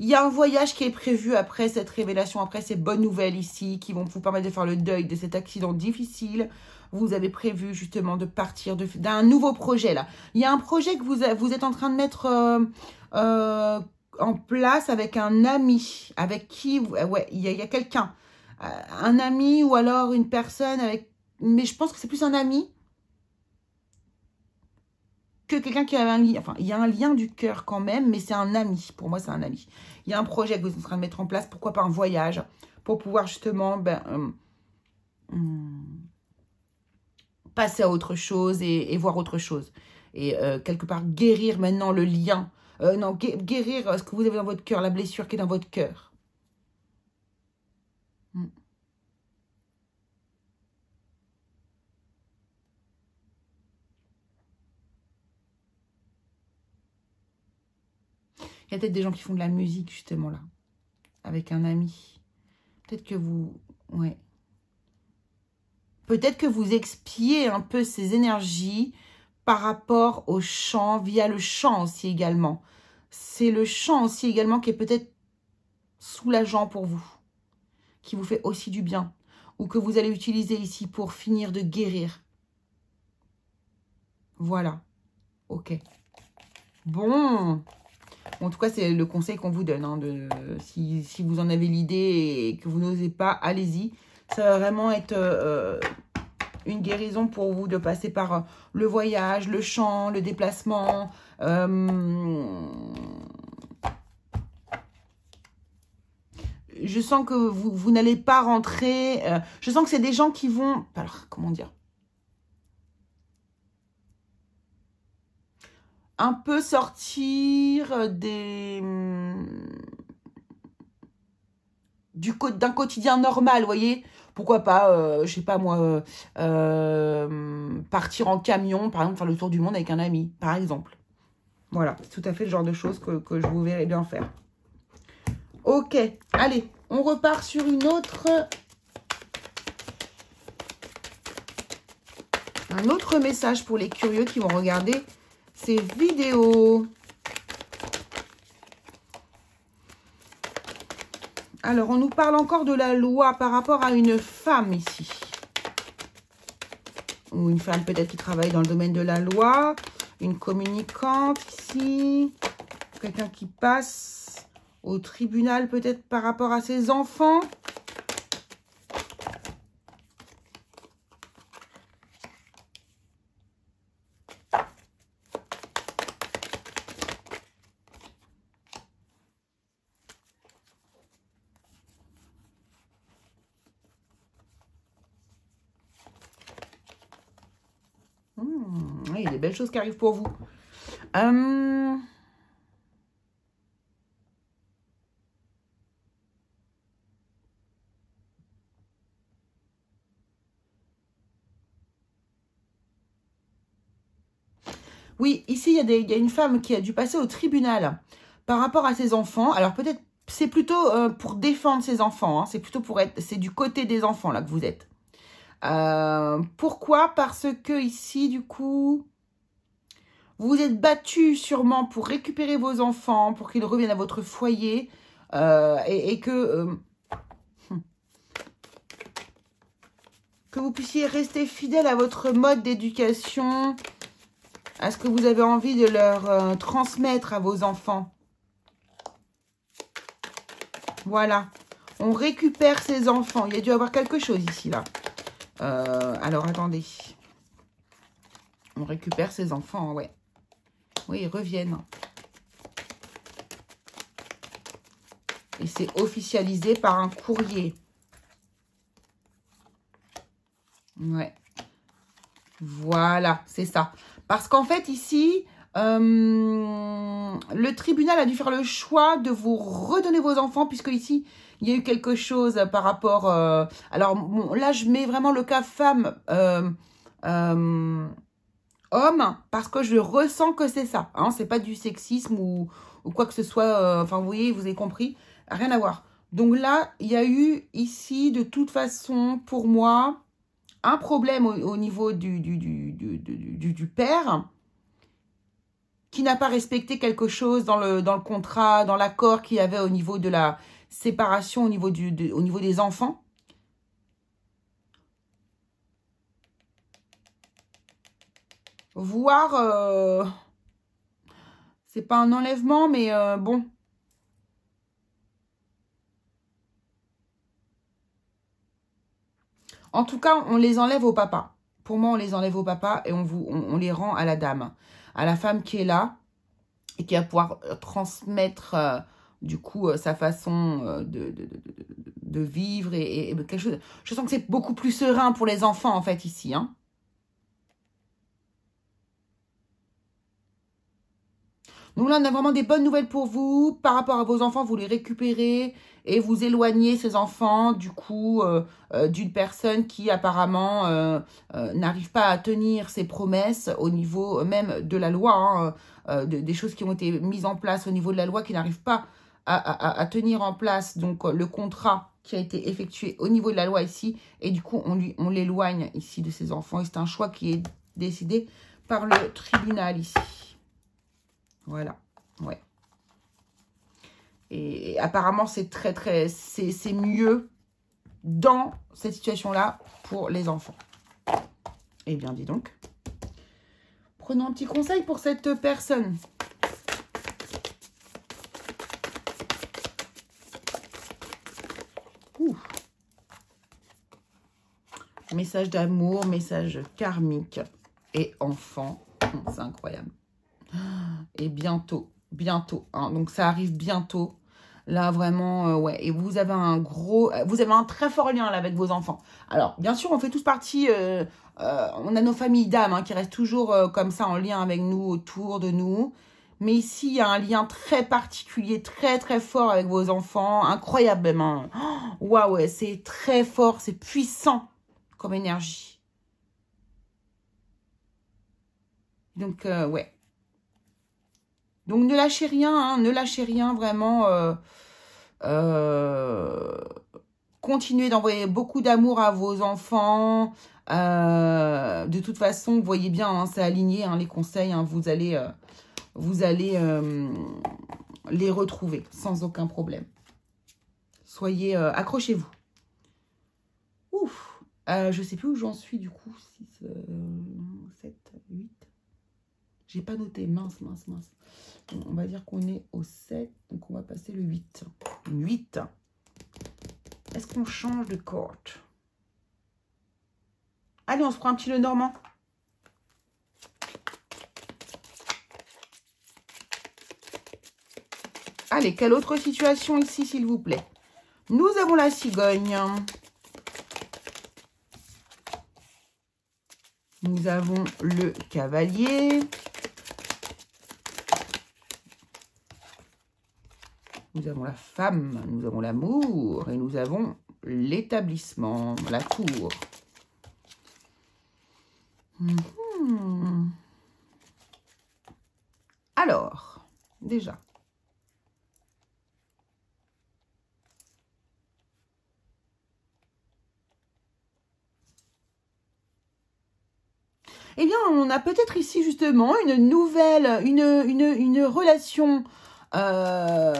S1: il y a un voyage qui est prévu après cette révélation, après ces bonnes nouvelles ici, qui vont vous permettre de faire le deuil de cet accident difficile. Vous avez prévu justement de partir d'un nouveau projet là. Il y a un projet que vous êtes en train de mettre en place avec un ami, avec qui, ouais, il y a quelqu'un. Un ami ou alors une personne avec... Mais je pense que c'est plus un ami que quelqu'un qui avait un lien. Enfin, il y a un lien du cœur quand même, mais c'est un ami. Pour moi, c'est un ami. Il y a un projet que vous êtes en train de mettre en place. Pourquoi pas un voyage pour pouvoir justement passer à autre chose et voir autre chose. Et quelque part, guérir maintenant le lien. Non, guérir ce que vous avez dans votre cœur, la blessure qui est dans votre cœur. Il y a peut-être des gens qui font de la musique, justement, là. Avec un ami. Peut-être que vous... Ouais. Peut-être que vous expiez un peu ces énergies par rapport au chant, via le chant aussi également. C'est le chant aussi également qui est peut-être soulageant pour vous. Qui vous fait aussi du bien. Ou que vous allez utiliser ici pour finir de guérir. Voilà. Ok. Bon... En tout cas, c'est le conseil qu'on vous donne. Hein, si vous en avez l'idée et que vous n'osez pas, allez-y. Ça va vraiment être une guérison pour vous de passer par le voyage, le chant, le déplacement. Je sens que vous n'allez pas rentrer. Je sens que c'est des gens qui vont... Alors, comment dire ? Un peu sortir d'un quotidien normal, vous voyez. Pourquoi pas, je sais pas moi, partir en camion, par exemple, faire le tour du monde avec un ami, par exemple. Voilà, c'est tout à fait le genre de choses que je vous verrai bien faire. Ok, allez, on repart sur un autre message pour les curieux qui vont regarder ces vidéos. Alors, on nous parle encore de la loi par rapport à une femme ici. Ou une femme peut-être qui travaille dans le domaine de la loi. Une communicante ici. Quelqu'un qui passe au tribunal peut-être par rapport à ses enfants. Il y a des belles choses qui arrivent pour vous. Oui, ici, il y a une femme qui a dû passer au tribunal par rapport à ses enfants. Alors, peut-être, c'est plutôt pour défendre ses enfants. Hein. C'est plutôt pour être... C'est du côté des enfants, là, que vous êtes. Pourquoi? Parce que ici, du coup... Vous vous êtes battu sûrement pour récupérer vos enfants, pour qu'ils reviennent à votre foyer et que vous puissiez rester fidèle à votre mode d'éducation, à ce que vous avez envie de leur transmettre à vos enfants. Voilà. On récupère ses enfants. Il y a dû y avoir quelque chose ici, là. Alors, attendez. On récupère ses enfants, ouais. Oui, ils reviennent. Et c'est officialisé par un courrier. Ouais. Voilà, c'est ça. Parce qu'en fait, ici, le tribunal a dû faire le choix de vous redonner vos enfants, puisque ici, il y a eu quelque chose par rapport... alors, bon, là, je mets vraiment le cas femme... homme, parce que je ressens que c'est ça. Hein, c'est pas du sexisme ou quoi que ce soit. Enfin, vous voyez, vous avez compris. Rien à voir. Donc là, il y a eu ici, de toute façon, pour moi, un problème au niveau du père qui n'a pas respecté quelque chose dans le contrat, dans l'accord qu'il y avait au niveau de la séparation, au niveau, au niveau des enfants. Voire, c'est pas un enlèvement, mais bon. En tout cas, on les enlève au papa. Pour moi, on les enlève au papa et on les rend à la dame, à la femme qui est là et qui va pouvoir transmettre du coup sa façon de vivre et quelque chose. Je sens que c'est beaucoup plus serein pour les enfants en fait ici, hein. Donc là, on a vraiment des bonnes nouvelles pour vous. Par rapport à vos enfants, vous les récupérez et vous éloignez ces enfants, du coup, d'une personne qui apparemment n'arrive pas à tenir ses promesses au niveau même de la loi, hein, des choses qui ont été mises en place au niveau de la loi qui n'arrivent pas à tenir en place. Donc, le contrat qui a été effectué au niveau de la loi ici. Et du coup, on l'éloigne ici de ses enfants. Et c'est un choix qui est décidé par le tribunal ici. Voilà, ouais. Et apparemment, c'est c'est mieux dans cette situation-là pour les enfants. Eh bien, dis donc. Prenons un petit conseil pour cette personne. Ouh. Message d'amour, message karmique et enfant. C'est incroyable. Et bientôt, hein. Donc, ça arrive bientôt. Là, vraiment, ouais. Et vous avez un très fort lien là, avec vos enfants. Alors, bien sûr, on fait tous partie, on a nos familles d'âmes hein, qui restent toujours comme ça en lien avec nous, autour de nous. Mais ici, il y a un lien très particulier, très, très fort avec vos enfants. Incroyable même. Hein. Waouh, ouais, c'est très fort, c'est puissant comme énergie. Donc, ouais. Donc, ne lâchez rien, hein, ne lâchez rien, vraiment. Continuez d'envoyer beaucoup d'amour à vos enfants. De toute façon, vous voyez bien, hein, c'est aligné, hein, les conseils. Hein, vous allez les retrouver sans aucun problème. Soyez, accrochez-vous. Ouf. Je sais plus où j'en suis du coup. 6, 7, 8. J'ai pas noté. Mince. On va dire qu'on est au 7. Donc, on va passer le 8. 8. Est-ce qu'on change de carte? Allez, on se prend un petit Lenormand. Allez, quelle autre situation ici, s'il vous plaît? Nous avons la cigogne. Nous avons le cavalier. Nous avons la femme, nous avons l'amour et nous avons l'établissement, la cour. Alors, déjà. Eh bien, on a peut-être ici justement une nouvelle, une relation. Alors,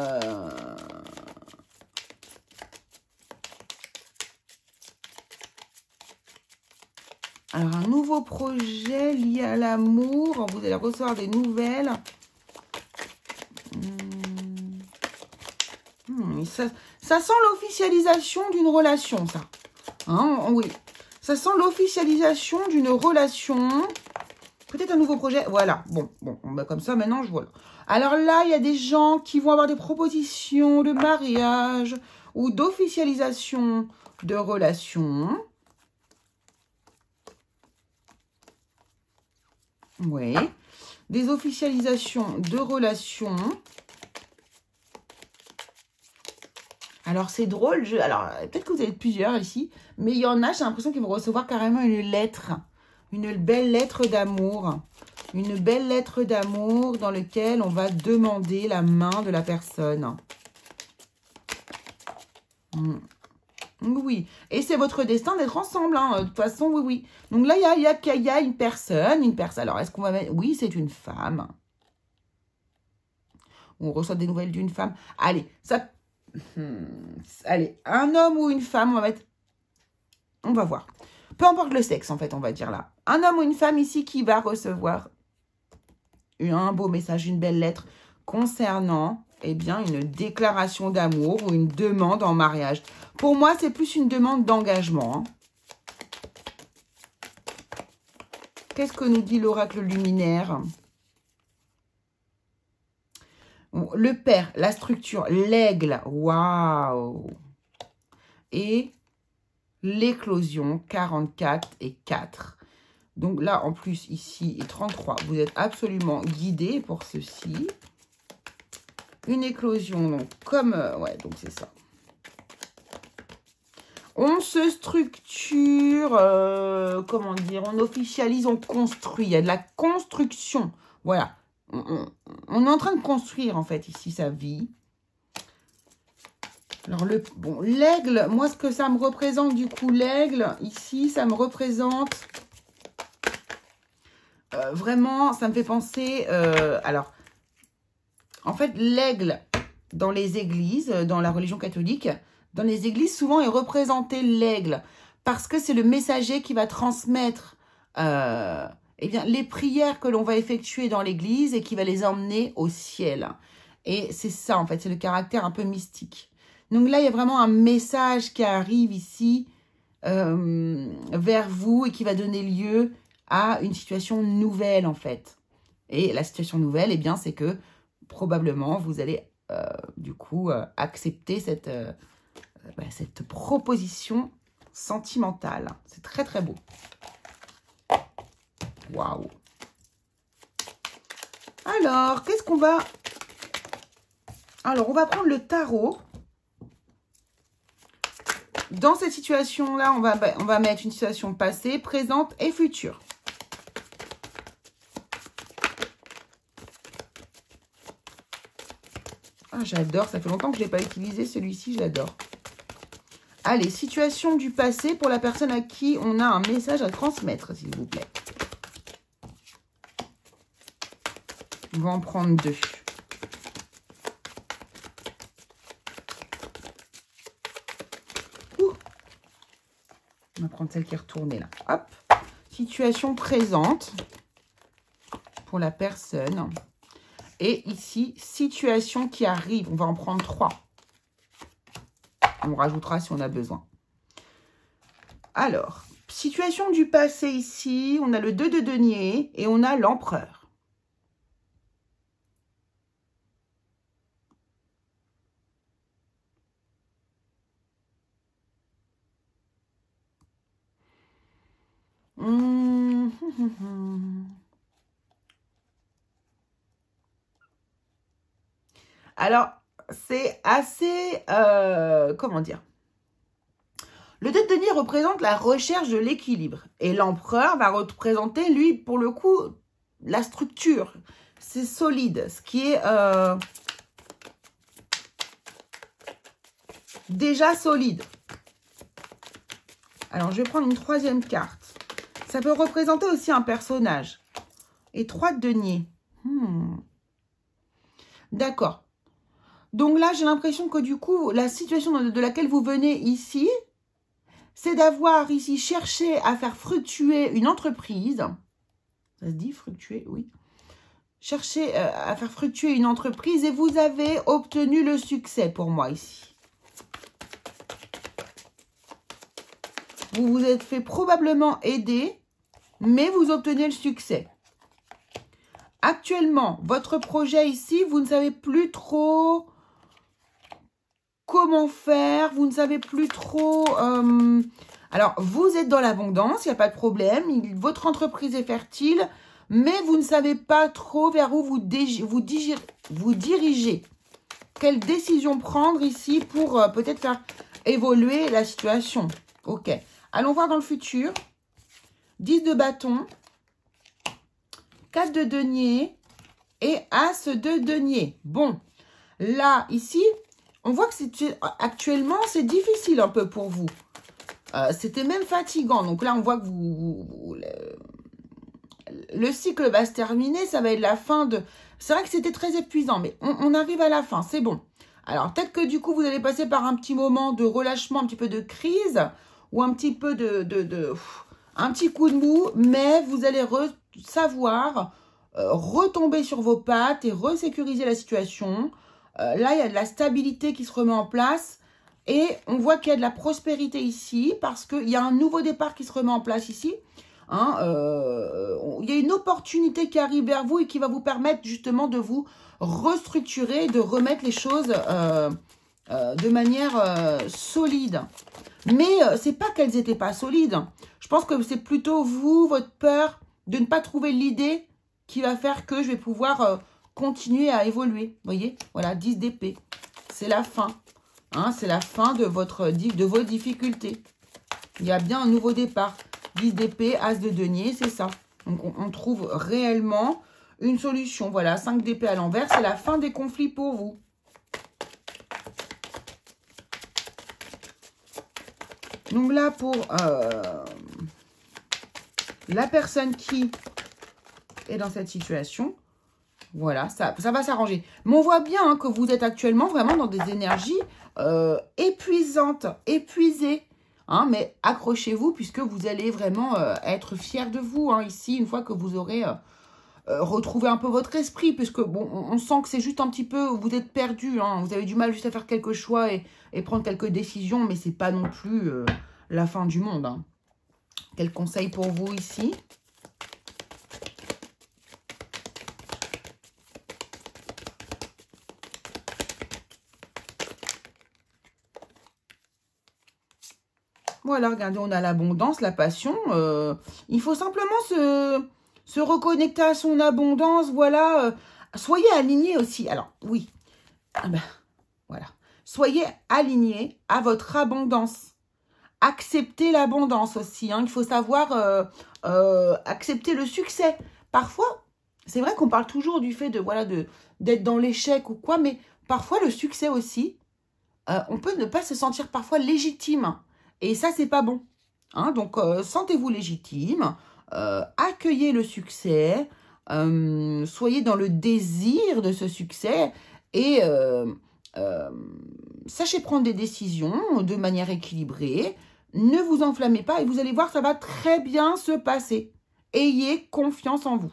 S1: un nouveau projet lié à l'amour. Vous allez recevoir des nouvelles. Ça sent l'officialisation d'une relation, ça. Hein, oui. Ça sent l'officialisation d'une relation. Peut-être un nouveau projet. Voilà. Bon, bah comme ça, maintenant, je vois. Alors là, il y a des gens qui vont avoir des propositions de mariage ou d'officialisation de relation. Oui. Des officialisations de relations. Alors, c'est drôle. Alors, peut-être que vous êtes plusieurs ici. Mais il y en a, j'ai l'impression qu'ils vont recevoir carrément une lettre. Une belle lettre d'amour. Une belle lettre d'amour dans laquelle on va demander la main de la personne. Oui, et c'est votre destin d'être ensemble, hein. De toute façon, oui, oui. Donc là, il y a une personne. Alors, est-ce qu'on va mettre... Oui, c'est une femme. On reçoit des nouvelles d'une femme. Allez, ça... Allez, un homme ou une femme, on va mettre... On va voir. Peu importe le sexe, en fait, on va dire là. Un homme ou une femme ici qui va recevoir un beau message, une belle lettre concernant... eh bien, une déclaration d'amour ou une demande en mariage. Pour moi, c'est plus une demande d'engagement. Hein. Qu'est-ce que nous dit l'oracle luminaire? Le père, la structure, l'aigle, waouh! Et l'éclosion, 44 et 4. Donc là, en plus, ici, et 33, vous êtes absolument guidé pour ceci. Une éclosion, donc comme... ouais, donc c'est ça. On se structure, comment dire, on officialise, on construit. Il y a de la construction. Voilà. On est en train de construire, en fait, ici, sa vie. Alors, l'aigle, moi, ce que ça me représente, du coup, l'aigle, ici, ça me représente... vraiment, ça me fait penser... alors, en fait, l'aigle, dans les églises, dans la religion catholique... Dans les églises, souvent, est représenté l'aigle parce que c'est le messager qui va transmettre eh bien, les prières que l'on va effectuer dans l'église et qui va les emmener au ciel. Et c'est ça, en fait, c'est le caractère un peu mystique. Donc là, il y a vraiment un message qui arrive ici vers vous et qui va donner lieu à une situation nouvelle, en fait. Et la situation nouvelle, eh bien, c'est que probablement, vous allez, du coup, accepter cette proposition sentimentale. C'est très, très beau. Waouh! Alors, qu'est-ce qu'on va... Alors, on va prendre le tarot. Dans cette situation-là, on va mettre une situation passée, présente et future. Ah, j'adore. Ça fait longtemps que je ne l'ai pas utilisé. Celui-ci, j'adore. Allez, situation du passé pour la personne à qui on a un message à transmettre, s'il vous plaît. On va en prendre 2. Ouh. On va prendre celle qui est retournée là. Hop. Situation présente pour la personne. Et ici, situation qui arrive. On va en prendre 3. On rajoutera si on a besoin. Alors, situation du passé ici. On a le 2 de denier et on a l'empereur. Alors, c'est assez... comment dire? Le 2 de denier représente la recherche de l'équilibre. Et l'empereur va représenter, lui, pour le coup, la structure. C'est solide. Ce qui est déjà solide. Alors, je vais prendre une 3e carte. Ça peut représenter aussi un personnage. Et 3 de denier. D'accord. Donc là, j'ai l'impression que du coup, la situation de laquelle vous venez ici, c'est d'avoir ici cherché à faire fructuer une entreprise. Ça se dit fructuer, oui. Chercher à faire fructuer une entreprise et vous avez obtenu le succès pour moi ici. Vous vous êtes fait probablement aider, mais vous obtenez le succès. Actuellement, votre projet ici, vous ne savez plus trop comment faire, vous ne savez plus trop... alors, vous êtes dans l'abondance, il n'y a pas de problème, votre entreprise est fertile, mais vous ne savez pas trop vers où vous dirigez. Quelle décision prendre ici pour peut-être faire évoluer la situation. Ok, allons voir dans le futur. 10 de bâton, 4 de denier et As de denier. Bon, là, ici... on voit que actuellement, c'est difficile un peu pour vous. C'était même fatigant. Donc là, on voit que le cycle va se terminer. Ça va être la fin de... C'est vrai que c'était très épuisant, mais on arrive à la fin. C'est bon. Alors, peut-être que du coup, vous allez passer par un petit moment de relâchement, un petit peu de crise, ou un petit peu un petit coup de mou, mais vous allez savoir retomber sur vos pattes et resécuriser la situation. Là, il y a de la stabilité qui se remet en place et on voit qu'il y a de la prospérité ici parce qu'il y a un nouveau départ qui se remet en place ici. Hein, il y a une opportunité qui arrive vers vous et qui va vous permettre justement de vous restructurer, de remettre les choses de manière solide. Mais c'est pas qu'elles n'étaient pas solides. Je pense que c'est plutôt vous, votre peur de ne pas trouver l'idée qui va faire que je vais pouvoir continuer à évoluer. Vous voyez, voilà, 10 d'épée. C'est la fin. Hein, c'est la fin de vos difficultés. Il y a bien un nouveau départ. 10 d'épée, as de denier, c'est ça. Donc, on trouve réellement une solution. Voilà, 5 d'épée à l'envers, c'est la fin des conflits pour vous. Donc là, pour la personne qui est dans cette situation, voilà, ça va s'arranger. Mais on voit bien que vous êtes actuellement vraiment dans des énergies épuisantes, épuisées. Hein, mais accrochez-vous puisque vous allez vraiment être fiers de vous hein, ici, une fois que vous aurez retrouvé un peu votre esprit. Puisque, bon, on sent que c'est juste un petit peu, vous êtes perdu. Hein, vous avez du mal juste à faire quelques choix et prendre quelques décisions, mais c'est pas non plus la fin du monde. Hein. Quel conseil pour vous ici ? Voilà, regardez, on a l'abondance, la passion. Il faut simplement se reconnecter à son abondance. Voilà, soyez alignés aussi. Alors, oui, ah ben, voilà. Soyez alignés à votre abondance. Acceptez l'abondance aussi. Hein. Il faut savoir accepter le succès. Parfois, c'est vrai qu'on parle toujours du fait d'être dans l'échec ou quoi, mais parfois le succès aussi, on peut ne pas se sentir parfois légitime. Et ça, c'est pas bon. Hein. Donc, sentez-vous légitime, accueillez le succès, soyez dans le désir de ce succès et sachez prendre des décisions de manière équilibrée. Ne vous enflammez pas et vous allez voir, ça va très bien se passer. Ayez confiance en vous.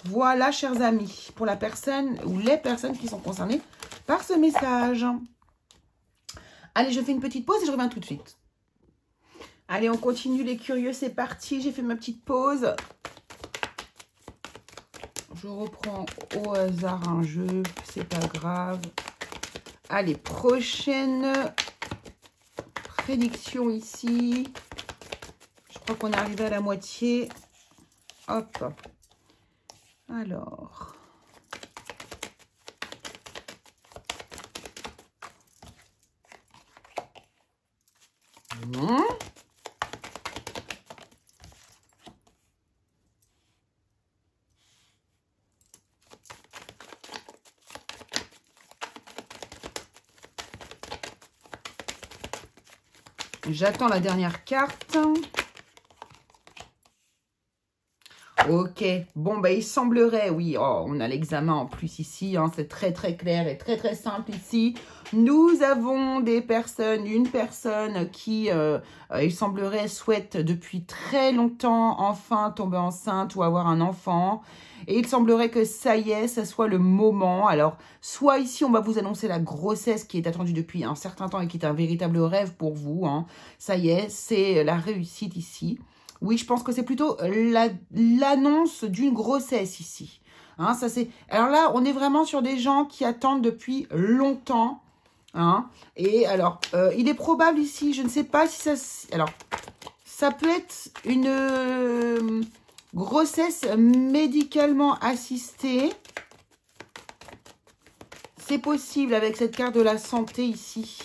S1: Voilà, chers amis, pour la personne ou les personnes qui sont concernées par ce message. Allez, je fais une petite pause et je reviens tout de suite. Allez, on continue les curieux, c'est parti. J'ai fait ma petite pause. Je reprends au hasard un jeu, c'est pas grave. Allez, prochaine prédiction ici. Je crois qu'on est arrivé à la moitié. Hop. Alors... J'attends la dernière carte. Ok. Bon, bah, il semblerait, oui, oh, on a l'examen en plus ici. Hein, c'est très, très clair et très, très simple ici. Nous avons une personne qui, il semblerait, souhaite depuis très longtemps enfin tomber enceinte ou avoir un enfant. Et il semblerait que ça y est, ça soit le moment. Alors, soit ici, on va vous annoncer la grossesse qui est attendue depuis un certain temps et qui est un véritable rêve pour vous. Hein. Ça y est, c'est la réussite ici. Oui, je pense que c'est plutôt l'annonce d'une grossesse ici. Hein, ça c'est. Alors là, on est vraiment sur des gens qui attendent depuis longtemps. Hein, et alors, il est probable ici, je ne sais pas si ça... Alors, ça peut être une grossesse médicalement assistée. C'est possible avec cette carte de la santé ici.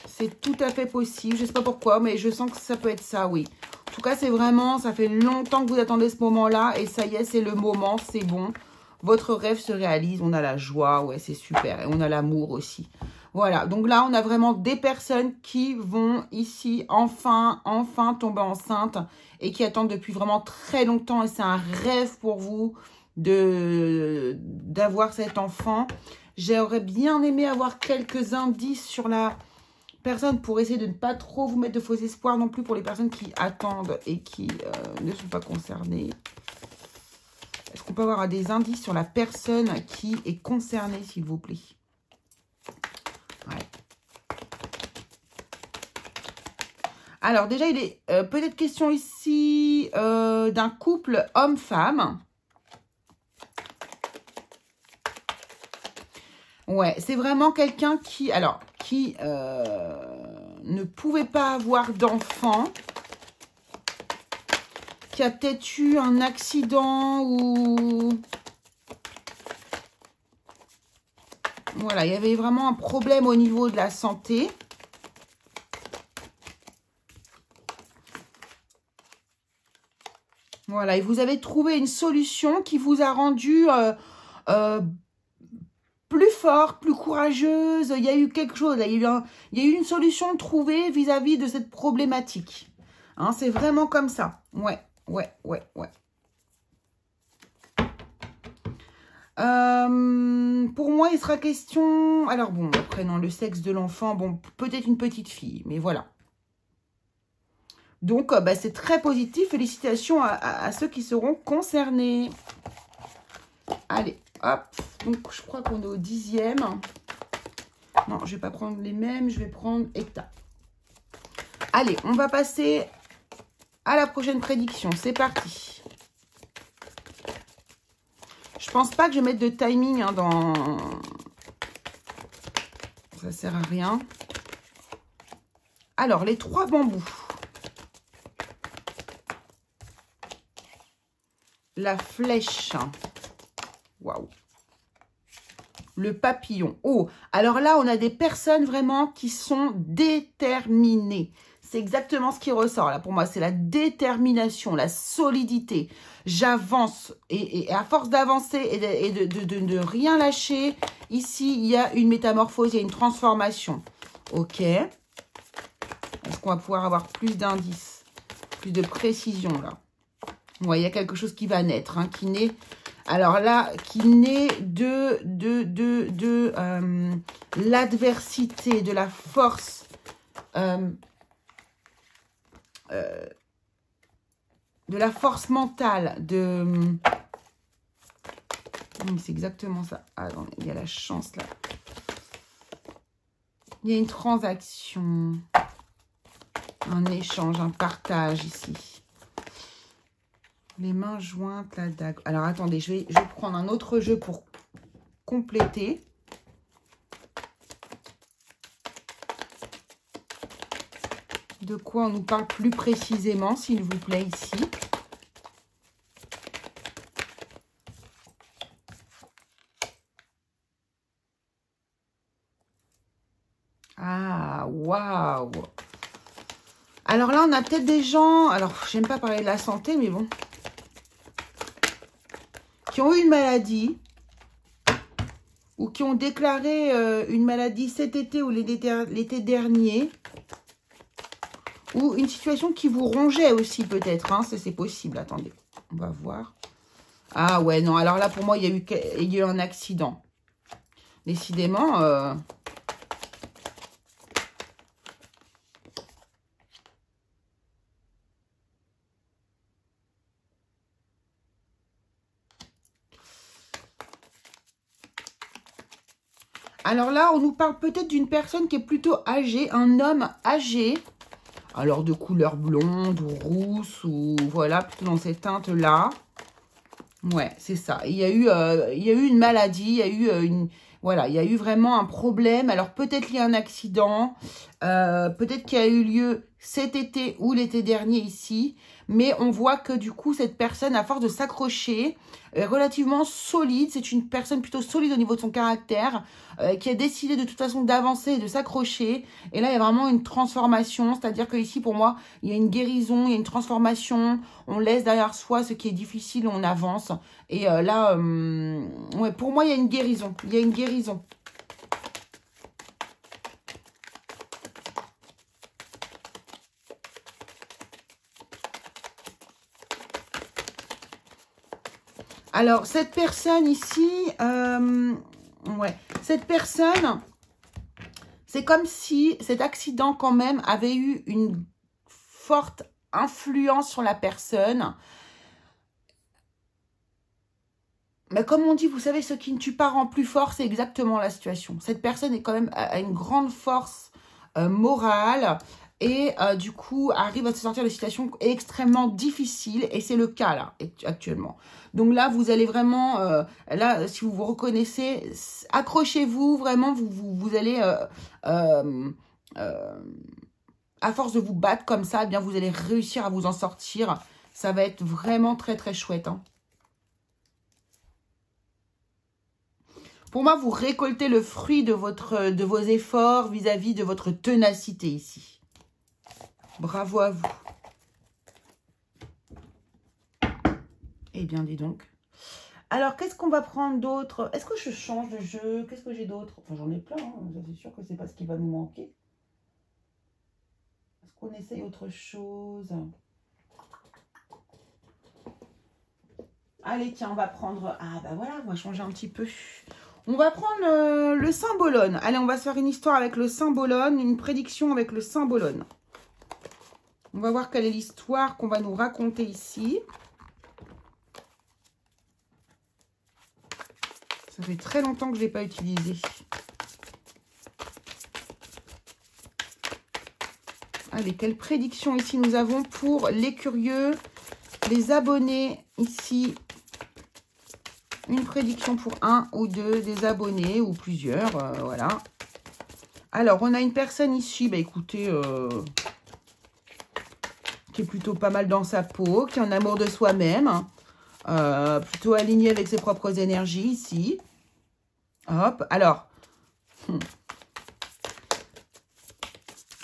S1: C'est tout à fait possible. Je ne sais pas pourquoi, mais je sens que ça peut être ça, oui. En tout cas, c'est vraiment, ça fait longtemps que vous attendez ce moment-là. Et ça y est, c'est le moment, c'est bon. votre rêve se réalise, on a la joie, ouais, c'est super. Et on a l'amour aussi. Voilà, donc là, on a vraiment des personnes qui vont ici, enfin tomber enceinte et qui attendent depuis vraiment très longtemps. Et c'est un rêve pour vous d'avoir cet enfant. J'aurais bien aimé avoir quelques indices sur la personne pour essayer de ne pas trop vous mettre de faux espoirs non plus pour les personnes qui attendent et qui ne sont pas concernées. Est-ce qu'on peut avoir des indices sur la personne qui est concernée, s'il vous plaît? Ouais. Alors déjà, il est peut-être question ici d'un couple homme-femme. Ouais, c'est vraiment quelqu'un qui, ne pouvait pas avoir d'enfant, qui a peut-être eu un accident ou... Voilà, il y avait vraiment un problème au niveau de la santé. Voilà, et vous avez trouvé une solution qui vous a rendu plus fort, plus courageuse. Il y a eu quelque chose, il y a eu une solution trouvée vis-à-vis de cette problématique. Hein, c'est vraiment comme ça. Ouais. Pour moi, il sera question... Alors bon, après, non, le sexe de l'enfant, bon, peut-être une petite fille, mais voilà. Donc, c'est très positif. Félicitations à ceux qui seront concernés. Allez, hop. Donc, je crois qu'on est au 10e. Non, je ne vais pas prendre les mêmes. Je vais prendre Hecta. Allez, on va passer à la prochaine prédiction. C'est parti. Je pense pas que je vais mettre de timing hein, dans... Ça sert à rien. Alors, les 3 bambous. La flèche. Waouh. Le papillon. Oh, alors là, on a des personnes vraiment qui sont déterminées. C'est exactement ce qui ressort là pour moi. C'est la détermination, la solidité. J'avance et à force d'avancer et de rien lâcher, ici, il y a une métamorphose, il y a une transformation. Ok. Est-ce qu'on va pouvoir avoir plus d'indices, plus de précision là? Ouais, il y a quelque chose qui va naître, hein, qui naît... Alors là, qui naît de l'adversité, de la force... de la force mentale, c'est exactement ça. Ah, non, il y a la chance là. Il y a une transaction, un échange, un partage ici. Les mains jointes, la dague. Alors attendez, je vais prendre un autre jeu pour compléter. De quoi on nous parle plus précisément, s'il vous plaît, ici. Ah, waouh! Alors là, on a peut-être des gens... Alors, j'aime pas parler de la santé, mais bon. Qui ont eu une maladie. Ou qui ont déclaré une maladie cet été ou l'été dernier. Ou une situation qui vous rongeait aussi peut-être. Hein, ça, c'est possible. Attendez, on va voir. Ah ouais, non. Alors là, pour moi, il y a eu un accident. Décidément... Alors là, on nous parle peut-être d'une personne qui est plutôt âgée, un homme âgé. Alors de couleur blonde ou rousse ou voilà, plutôt dans cette teinte-là. Ouais, c'est ça. Il y a eu une maladie, il y a eu voilà, il y a eu vraiment un problème. Alors peut-être il y a un accident, peut-être qu'il y a eu lieu cet été ou l'été dernier ici. Mais on voit que du coup, cette personne, à force de s'accrocher, est relativement solide. C'est une personne plutôt solide au niveau de son caractère, qui a décidé de toute façon d'avancer et de s'accrocher. Et là, il y a vraiment une transformation. C'est-à-dire que ici, pour moi, il y a une guérison, il y a une transformation. On laisse derrière soi ce qui est difficile, on avance. Et là, ouais, pour moi, il y a une guérison. Il y a une guérison. Alors, cette personne ici, ouais, cette personne, c'est comme si cet accident quand même avait eu une forte influence sur la personne. Mais comme on dit, vous savez, ce qui ne tue pas rend plus fort, c'est exactement la situation. Cette personne est quand même à une grande force morale. Et du coup, arrive à se sortir de situations extrêmement difficiles. Et c'est le cas, là, actuellement. Donc là, vous allez vraiment... là, si vous vous reconnaissez, accrochez-vous. Vraiment, vous allez... à force de vous battre comme ça, eh bien, vous allez réussir à vous en sortir. Ça va être vraiment très, très chouette. Hein. Pour moi, vous récoltez le fruit de vos efforts vis-à-vis de votre ténacité ici. Bravo à vous. Eh bien, dis donc. Alors, qu'est-ce qu'on va prendre d'autre? Est-ce que je change de jeu? Qu'est-ce que j'ai d'autre? Enfin, j'en ai plein. Hein. C'est sûr que c'est pas ce qui va nous manquer. Est-ce qu'on essaye autre chose? Allez, tiens, on va prendre... Ah, bah voilà, on va changer un petit peu. On va prendre le Saint-Bologna. Allez, on va se faire une histoire avec le Saint-Bologna, une prédiction avec le Saint-Bologna. On va voir quelle est l'histoire qu'on va nous raconter ici. Ça fait très longtemps que je ne l'ai pas utilisé. Allez, quelle prédiction ici nous avons pour les curieux, les abonnés ici. Une prédiction pour un ou deux des abonnés ou plusieurs, voilà. Alors, on a une personne ici, bah écoutez... qui est plutôt pas mal dans sa peau, qui est en amour de soi-même, plutôt aligné avec ses propres énergies ici. Hop, alors,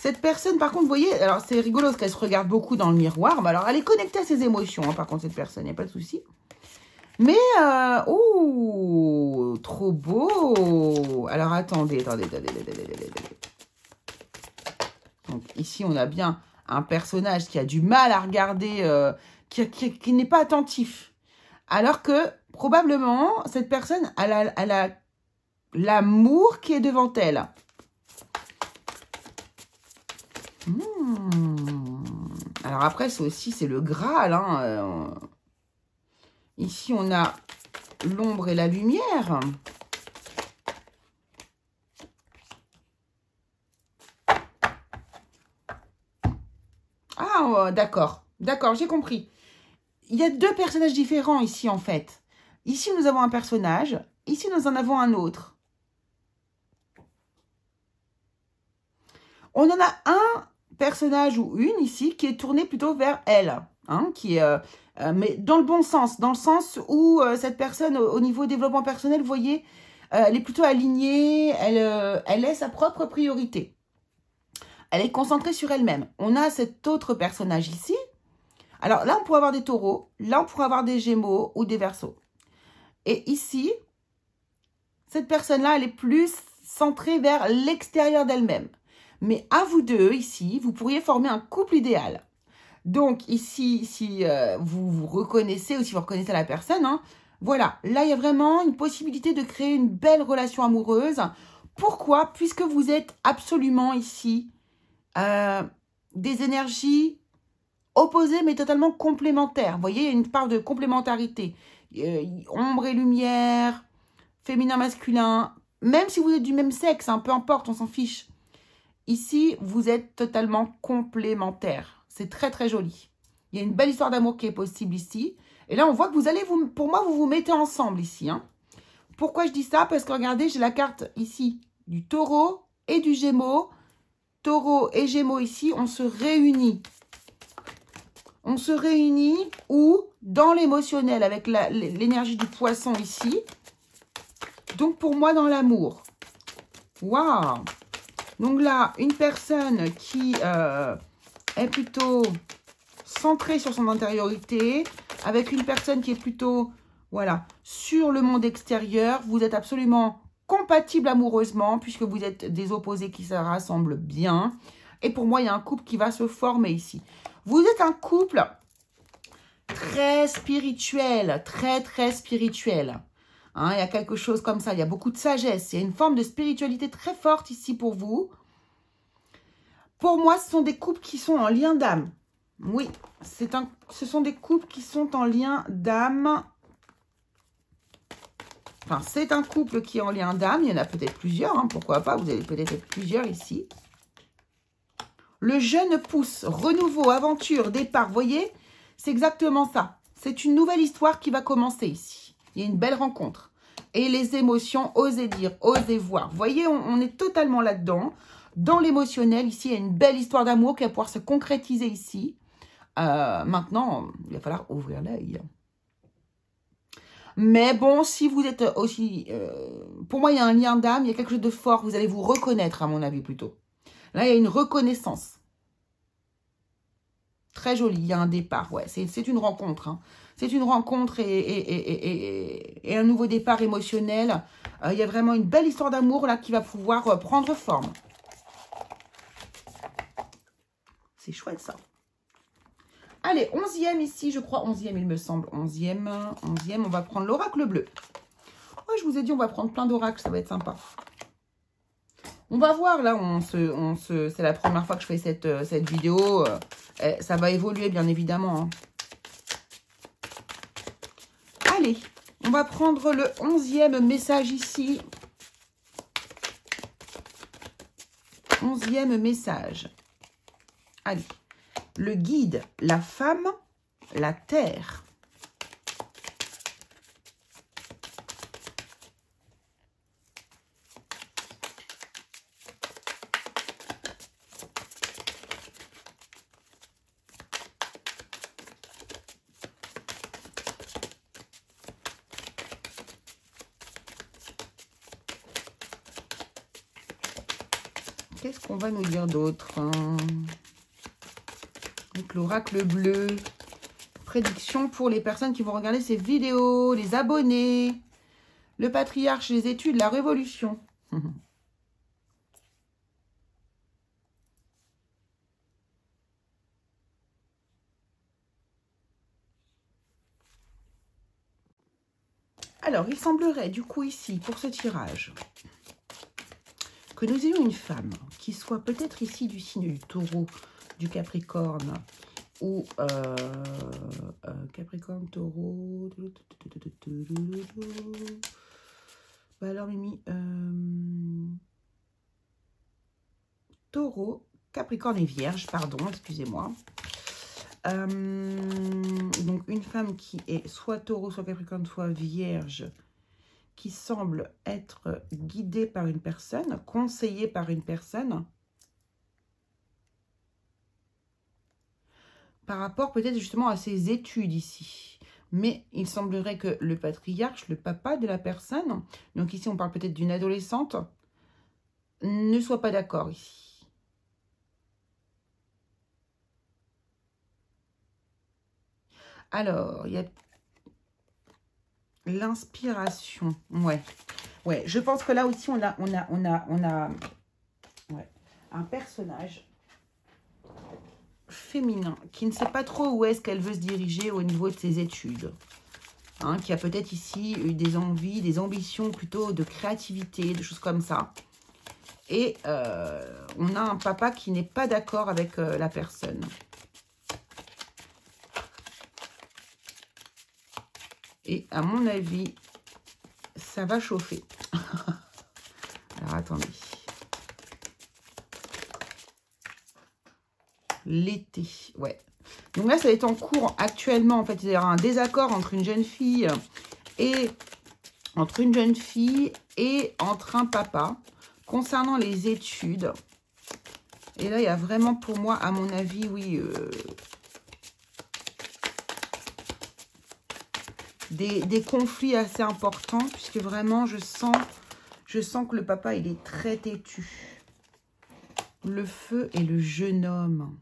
S1: cette personne, par contre, vous voyez, alors c'est rigolo parce qu'elle se regarde beaucoup dans le miroir, mais alors elle est connectée à ses émotions, hein, par contre, cette personne, il n'y a pas de souci. Mais, oh, trop beau. Alors, attendez. Donc, ici, on a bien... un personnage qui a du mal à regarder, qui n'est pas attentif. Alors que, probablement, cette personne, elle a l'amour qui est devant elle. Alors après, c'est aussi, c'est le Graal. Hein. Ici, on a l'ombre et la lumière. Ah, d'accord. D'accord, j'ai compris. Il y a deux personnages différents ici, en fait. Ici, nous avons un personnage. Ici, nous en avons un autre. On en a un personnage ou une ici qui est tourné plutôt vers elle. Hein, qui est, mais dans le bon sens. Dans le sens où cette personne, au niveau développement personnel, vous voyez, elle est plutôt alignée. Elle est sa propre priorité. Elle est concentrée sur elle-même. On a cet autre personnage ici. Alors là, on pourrait avoir des taureaux. Là, on pourrait avoir des gémeaux ou des verseaux. Et ici, cette personne-là, elle est plus centrée vers l'extérieur d'elle-même. Mais à vous deux, ici, vous pourriez former un couple idéal. Donc ici, si vous vous reconnaissez ou si vous reconnaissez la personne, hein, voilà. Là, il y a vraiment une possibilité de créer une belle relation amoureuse. Pourquoi? Puisque vous êtes absolument ici... des énergies opposées mais totalement complémentaires. Vous voyez, il y a une part de complémentarité. Ombre et lumière, féminin, masculin. Même si vous êtes du même sexe, hein, peu importe, on s'en fiche. Ici, vous êtes totalement complémentaires. C'est très, très joli. Il y a une belle histoire d'amour qui est possible ici. Et là, on voit que vous allez, pour moi, vous vous mettez ensemble ici. Hein. Pourquoi je dis ça? Parce que regardez, j'ai la carte ici du taureau et du gémeaux. Taureau et Gémeaux ici, on se réunit. On se réunit ou dans l'émotionnel avec l'énergie du poisson ici. Donc, pour moi, dans l'amour. Waouh! Donc là, une personne qui est plutôt centrée sur son intériorité, avec une personne qui est plutôt, voilà, sur le monde extérieur. Vous êtes absolument compatibles amoureusement, puisque vous êtes des opposés qui se rassemblent bien. Et pour moi, il y a un couple qui va se former ici. Vous êtes un couple très spirituel, très spirituel. Hein, il y a quelque chose comme ça, il y a beaucoup de sagesse. Il y a une forme de spiritualité très forte ici pour vous. Pour moi, ce sont des couples qui sont en lien d'âme. Oui, ce sont des couples qui sont en lien d'âme. Enfin, c'est un couple qui est en lien d'âme. Il y en a peut-être plusieurs, hein, pourquoi pas. Vous avez peut-être plusieurs ici. Le jeune pousse, renouveau, aventure, départ. Vous voyez, c'est exactement ça. C'est une nouvelle histoire qui va commencer ici. Il y a une belle rencontre. Et les émotions, osez dire, osez voir. Vous voyez, on est totalement là-dedans. Dans l'émotionnel, ici, il y a une belle histoire d'amour qui va pouvoir se concrétiser ici. Maintenant, il va falloir ouvrir l'œil. Mais bon, si vous êtes aussi... pour moi, il y a un lien d'âme, il y a quelque chose de fort. Vous allez vous reconnaître, à mon avis, plutôt. Là, il y a une reconnaissance. Très joli, il y a un départ. Ouais, c'est une rencontre. Hein. C'est une rencontre et un nouveau départ émotionnel. Il y a vraiment une belle histoire d'amour là qui va pouvoir prendre forme. C'est chouette, ça. Allez, 11e ici, je crois. 11e, il me semble. 11e, on va prendre l'oracle bleu. Oh, je vous ai dit, on va prendre plein d'oracles, ça va être sympa. On va voir, là, c'est la première fois que je fais cette vidéo. Ça va évoluer, bien évidemment. Hein. Allez, on va prendre le 11e message ici. 11e message. Allez, le guide, la femme, la terre. Qu'est-ce qu'on va nous dire d'autre hein? Donc l'oracle bleu. Prédiction pour les personnes qui vont regarder ces vidéos, les abonnés. Le patriarche, les études, la révolution. Alors, il semblerait du coup ici, pour ce tirage, que nous ayons une femme qui soit peut-être ici du signe du taureau, du capricorne, ou capricorne, taureau. Bah alors, Mimi, taureau, capricorne et vierge, pardon, excusez-moi. Donc, une femme qui est soit taureau, soit capricorne, soit vierge, qui semble être guidée par une personne, conseillée par une personne, par rapport peut-être justement à ses études ici. Mais il semblerait que le patriarche, le papa de la personne, donc ici on parle peut-être d'une adolescente, ne soit pas d'accord ici. Alors, il y a l'inspiration. Ouais, je pense que là aussi, on a ouais, un personnage féminin qui ne sait pas trop où est-ce qu'elle veut se diriger au niveau de ses études. Hein, qui a peut-être ici eu des envies, des ambitions plutôt de créativité, de choses comme ça. Et on a un papa qui n'est pas d'accord avec la personne. Et à mon avis, ça va chauffer. Alors, attendez. L'été, ouais. Donc là, ça va être en cours actuellement. En fait, il y aura un désaccord entre une jeune fille et entre un papa concernant les études. Et là, il y a vraiment pour moi, à mon avis, oui, des conflits assez importants, puisque vraiment, je sens que le papa, il est très têtu. Le feu et le jeune homme.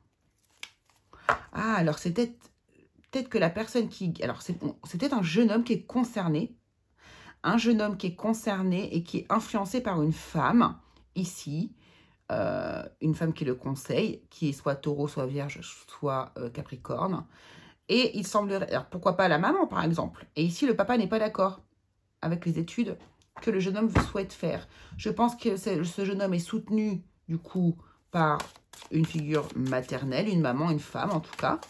S1: Ah, alors c'est peut-être que la personne qui... Alors, c'est peut-être un jeune homme qui est concerné. Un jeune homme qui est concerné et qui est influencé par une femme, ici. Une femme qui le conseille, qui est soit taureau, soit vierge, soit capricorne. Et il semblerait... Alors, pourquoi pas la maman, par exemple. Et ici, le papa n'est pas d'accord avec les études que le jeune homme souhaite faire. Je pense que ce jeune homme est soutenu, du coup, par une figure maternelle, une maman, une femme, en tout cas.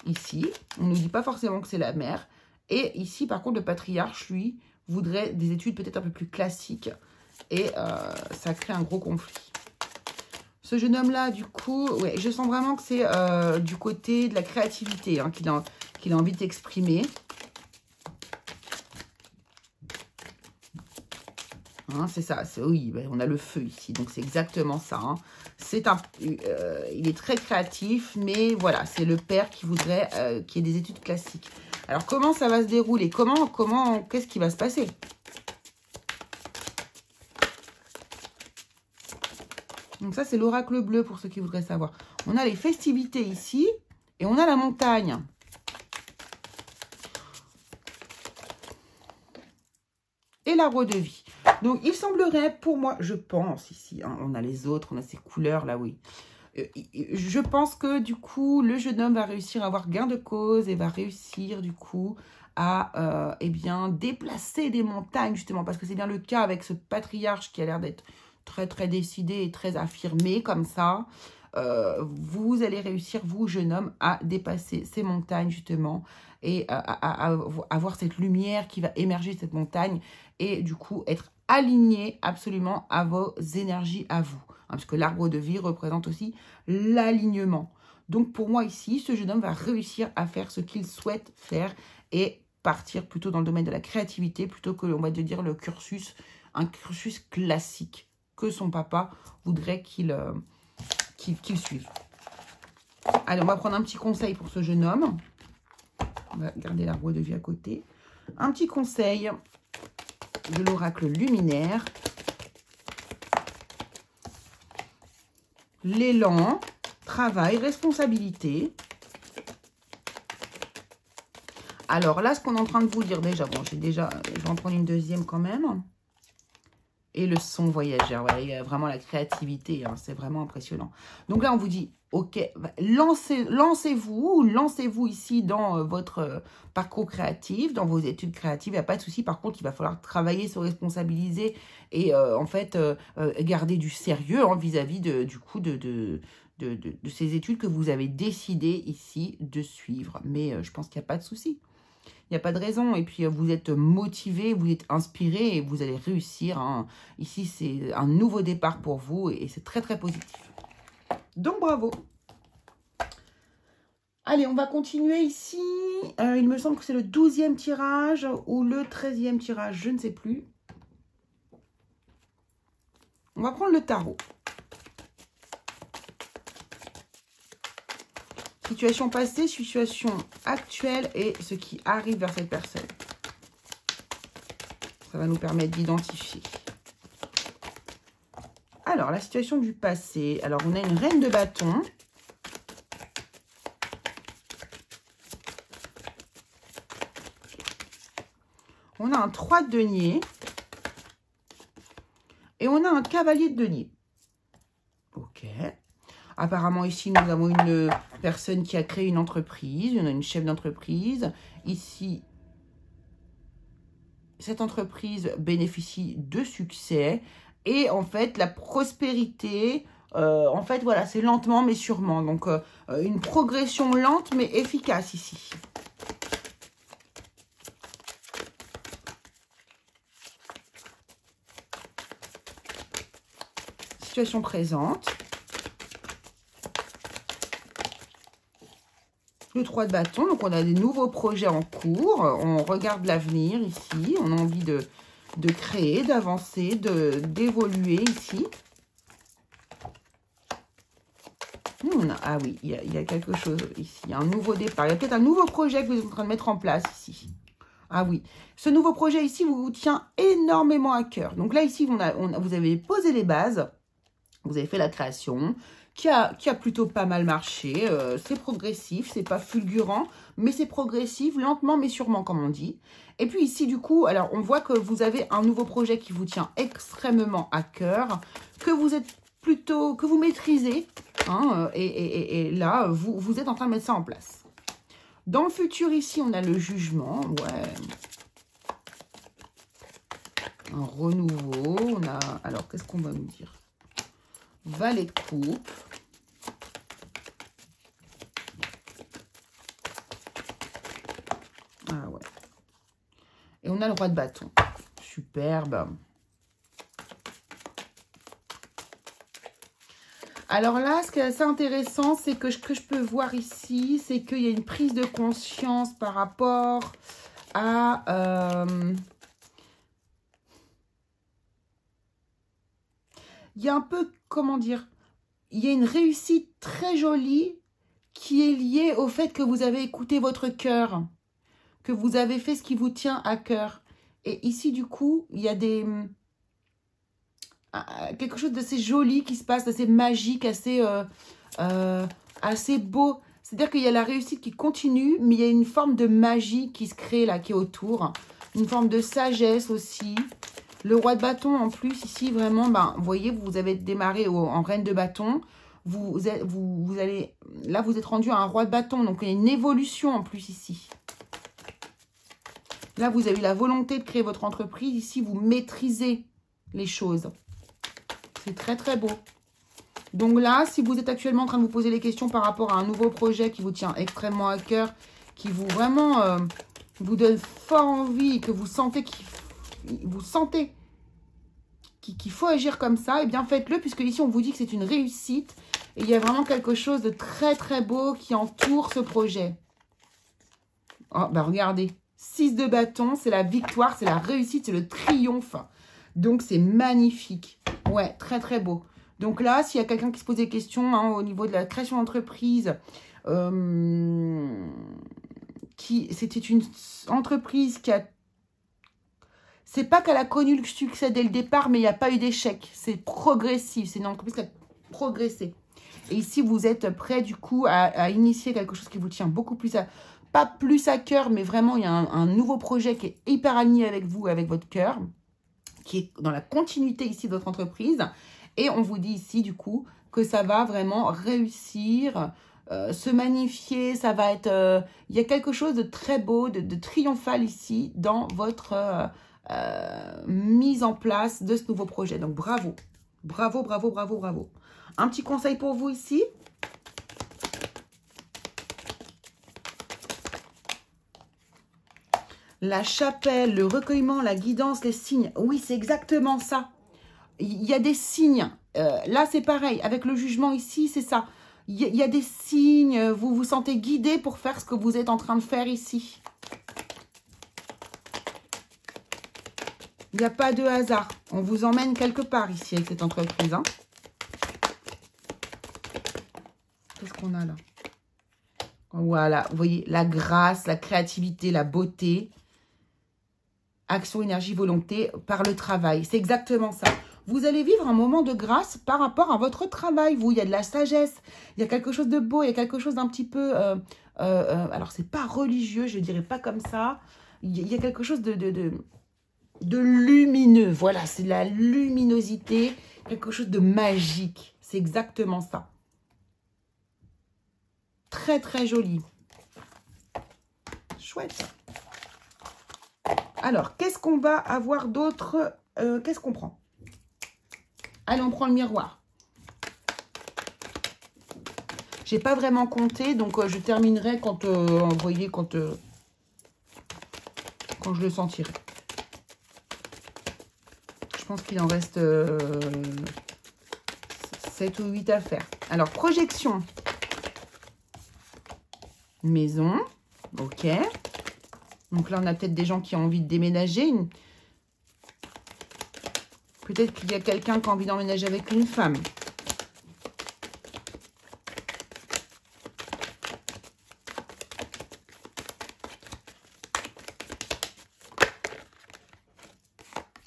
S1: Ici, on ne nous dit pas forcément que c'est la mère. Et ici, par contre, le patriarche, lui, voudrait des études peut-être un peu plus classiques. Et ça crée un gros conflit. Ce jeune homme-là, du coup, ouais, je sens vraiment que c'est du côté de la créativité hein, qu'il a envie d'exprimer. Hein, c'est ça, oui, ben, on a le feu ici, donc c'est exactement ça. Hein. Il est très créatif, mais voilà, c'est le père qui voudrait qu'il y ait des études classiques. Alors, comment ça va se dérouler? Qu'est-ce qui va se passer? Donc ça, c'est l'oracle bleu pour ceux qui voudraient savoir. On a les festivités ici et on a la montagne. Et l'arbre de vie. Donc, il semblerait, pour moi, je pense ici, hein, on a les autres, on a ces couleurs là, oui. Je pense que, du coup, le jeune homme va réussir à avoir gain de cause et va réussir, du coup, à, eh bien, déplacer des montagnes, justement, parce que c'est bien le cas avec ce patriarche qui a l'air d'être très, très décidé et très affirmé, comme ça. Vous allez réussir, vous, jeune homme, à dépasser ces montagnes, justement, et à avoir cette lumière qui va émerger de cette montagne, et du coup, être aligné absolument à vos énergies à vous. Hein, parce que l'arbre de vie représente aussi l'alignement. Donc, pour moi, ici, ce jeune homme va réussir à faire ce qu'il souhaite faire et partir plutôt dans le domaine de la créativité, plutôt que, on va dire, un cursus classique que son papa voudrait qu'il suive. Allez, on va prendre un petit conseil pour ce jeune homme. On va garder l'arbre de vie à côté. Un petit conseil de l'oracle luminaire. L'élan, travail, responsabilité. Alors là, ce qu'on est en train de vous dire déjà, bon, je vais en prendre une deuxième quand même. Et le son voyageur, voilà, il y a vraiment la créativité, hein, c'est vraiment impressionnant. Donc là, on vous dit, ok, lancez-vous ici dans votre parcours créatif, dans vos études créatives, il n'y a pas de souci. Par contre, il va falloir travailler, se responsabiliser et en fait, garder du sérieux hein, vis-à-vis du coup de ces études que vous avez décidé ici de suivre. Mais je pense qu'il n'y a pas de souci. Il n'y a pas de raison. Et puis, vous êtes motivé, vous êtes inspiré et vous allez réussir. Hein. Ici, c'est un nouveau départ pour vous et c'est très, très positif. Donc, bravo. Allez, on va continuer ici. Il me semble que c'est le 12e tirage ou le 13e tirage. Je ne sais plus. On va prendre le tarot. Situation passée, situation actuelle et ce qui arrive vers cette personne. Ça va nous permettre d'identifier. Alors, la situation du passé. Alors, on a une reine de bâton. On a un 3 de denier. Et on a un cavalier de denier. Ok. Apparemment, ici, nous avons une personne qui a créé une entreprise. On a une chef d'entreprise. Ici, cette entreprise bénéficie de succès. Et en fait, la prospérité, en fait, voilà, c'est lentement mais sûrement. Donc, une progression lente mais efficace ici. Situation présente. Le 3 de bâton, donc on a des nouveaux projets en cours. On regarde l'avenir ici. On a envie de créer, d'avancer, d'évoluer ici. Ah oui, il y a quelque chose ici. Il y a un nouveau départ. Il y a peut-être un nouveau projet que vous êtes en train de mettre en place ici. Ah oui, ce nouveau projet ici vous tient énormément à cœur. Donc là, ici, vous avez posé les bases. Vous avez fait la création qui a plutôt pas mal marché. C'est progressif, c'est pas fulgurant, mais c'est progressif, lentement mais sûrement, comme on dit. Et puis ici, du coup, alors on voit que vous avez un nouveau projet qui vous tient extrêmement à cœur, que vous maîtrisez. Hein, et là, vous êtes en train de mettre ça en place. Dans le futur, ici, on a le jugement. Ouais. Un renouveau. On a... Alors, qu'est-ce qu'on va nous dire? Valet de coupe. Ah ouais. Et on a le roi de bâton. Superbe. Alors là, ce qui est assez intéressant, c'est que ce que je peux voir ici, c'est qu'il y a une prise de conscience par rapport à... il y a un peu, comment dire, il y a une réussite très jolie qui est liée au fait que vous avez écouté votre cœur, que vous avez fait ce qui vous tient à cœur. Et ici, du coup, il y a quelque chose d'assez joli qui se passe, d'assez magique, assez beau. C'est-à-dire qu'il y a la réussite qui continue, mais il y a une forme de magie qui se crée là, qui est autour. Une forme de sagesse aussi. Le roi de bâton, en plus, ici, vraiment, ben, vous voyez, vous avez démarré en reine de bâton. Là, vous êtes rendu à un roi de bâton. Donc, il y a une évolution en plus ici. Là, vous avez eu la volonté de créer votre entreprise. Ici, vous maîtrisez les choses. C'est très, très beau. Donc là, si vous êtes actuellement en train de vous poser des questions par rapport à un nouveau projet qui vous tient extrêmement à cœur, qui vous vraiment vous donne fort envie, que vous sentez qu'il faut agir comme ça, eh bien faites-le, puisque ici on vous dit que c'est une réussite. Et il y a vraiment quelque chose de très très beau qui entoure ce projet. Oh, bah regardez, 6 de bâton, c'est la victoire, c'est la réussite, c'est le triomphe. Donc c'est magnifique. Ouais, très très beau. Donc là, s'il y a quelqu'un qui se pose des questions hein, au niveau de la création d'entreprise, c'était une entreprise qui a... C'est pas qu'elle a connu le succès dès le départ, mais il n'y a pas eu d'échec. C'est progressif. C'est une entreprise qui a progressé. Et ici, vous êtes prêt, du coup, à initier quelque chose qui vous tient beaucoup plus à... Pas plus à cœur, mais vraiment, il y a un nouveau projet qui est hyper aligné avec vous, avec votre cœur, qui est dans la continuité ici de votre entreprise. Et on vous dit ici, du coup, que ça va vraiment réussir, se magnifier. Ça va être... il y a quelque chose de très beau, de triomphal ici dans votre... mise en place de ce nouveau projet. Donc, bravo. Bravo, bravo, bravo, bravo. Un petit conseil pour vous ici. La chapelle, le recueillement, la guidance, les signes. Oui, c'est exactement ça. Il y a des signes. Là, c'est pareil. Avec le jugement ici, c'est ça. Il y a des signes. Vous vous sentez guidé pour faire ce que vous êtes en train de faire ici. Il n'y a pas de hasard. On vous emmène quelque part ici avec cette entreprise. Hein. Qu'est-ce qu'on a là? Voilà, vous voyez, la grâce, la créativité, la beauté. Action, énergie, volonté par le travail. C'est exactement ça. Vous allez vivre un moment de grâce par rapport à votre travail. Vous, il y a de la sagesse. Il y a quelque chose de beau. Il y a quelque chose d'un petit peu... alors, c'est pas religieux, je dirais pas comme ça. Il y a quelque chose de lumineux. Voilà, c'est la luminosité, quelque chose de magique. C'est exactement ça. Très, très joli. Chouette. Alors, qu'est-ce qu'on va avoir d'autre? Qu'est-ce qu'on prend? Allez, on prend le miroir. J'ai pas vraiment compté, donc je terminerai quand, vous voyez, quand je le sentirai. Je pense qu'il en reste 7 ou 8 à faire. Alors, projection. Maison. Ok. Donc là, on a peut-être des gens qui ont envie de déménager. Peut-être qu'il y a quelqu'un qui a envie d'emménager avec une femme.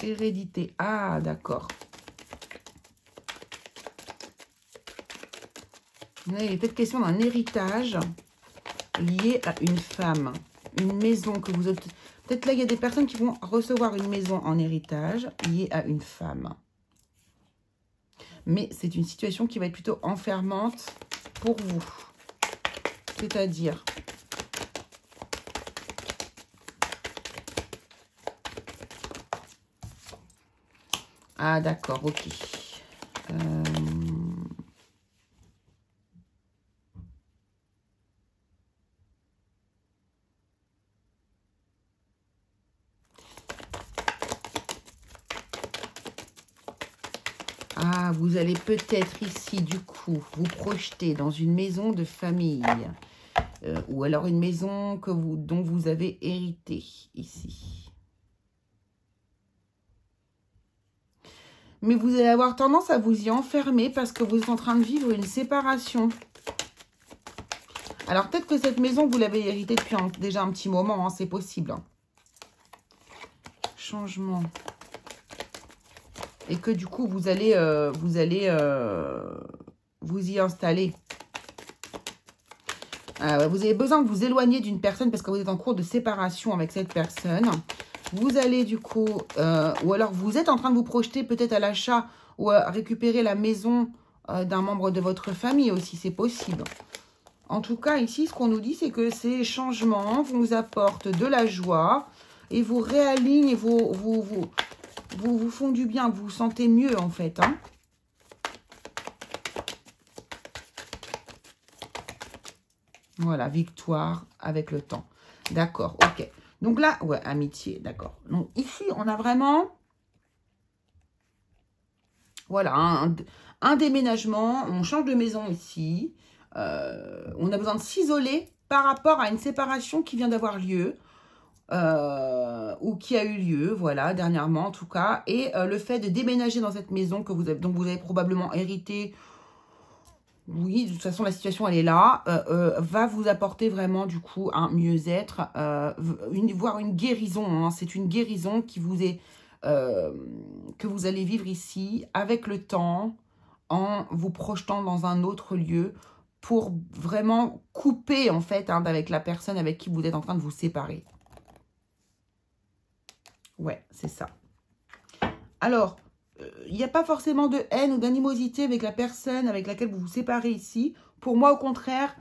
S1: Hérédité. Ah, d'accord. Il est peut-être question d'un héritage lié à une femme. Une maison que vous... Peut-être là, il y a des personnes qui vont recevoir une maison en héritage liée à une femme. Mais c'est une situation qui va être plutôt enfermante pour vous. C'est-à-dire... Ah, d'accord, ok. Ah, vous allez peut-être ici, du coup, vous projeter dans une maison de famille. Ou alors une maison dont vous avez hérité ici. Mais vous allez avoir tendance à vous y enfermer parce que vous êtes en train de vivre une séparation. Alors peut-être que cette maison, vous l'avez héritée depuis déjà un petit moment, hein, c'est possible. Hein. Changement. Et que du coup, vous allez vous y installer. Vous avez besoin de vous éloigner d'une personne parce que vous êtes en cours de séparation avec cette personne. Vous allez du coup, ou alors vous êtes en train de vous projeter peut-être à l'achat ou à récupérer la maison d'un membre de votre famille aussi, c'est possible. En tout cas, ici, ce qu'on nous dit, c'est que ces changements vous apportent de la joie et vous réalignent et vous font du bien, vous vous sentez mieux en fait. Hein. Voilà, victoire avec le temps. D'accord, ok. Donc là, ouais, amitié, d'accord. Donc ici, on a vraiment, voilà, un déménagement. On change de maison ici. On a besoin de s'isoler par rapport à une séparation qui vient d'avoir lieu. Ou qui a eu lieu, voilà, dernièrement en tout cas. Et le fait de déménager dans cette maison dont vous avez probablement hérité. Oui, de toute façon, la situation, elle est là, va vous apporter vraiment, du coup, un mieux-être, voire une guérison. Hein. C'est une guérison qui vous est, que vous allez vivre ici, avec le temps, en vous projetant dans un autre lieu, pour vraiment couper, en fait, hein, avec la personne avec qui vous êtes en train de vous séparer. Ouais, c'est ça. Alors... il n'y a pas forcément de haine ou d'animosité avec la personne avec laquelle vous vous séparez ici. Pour moi, au contraire,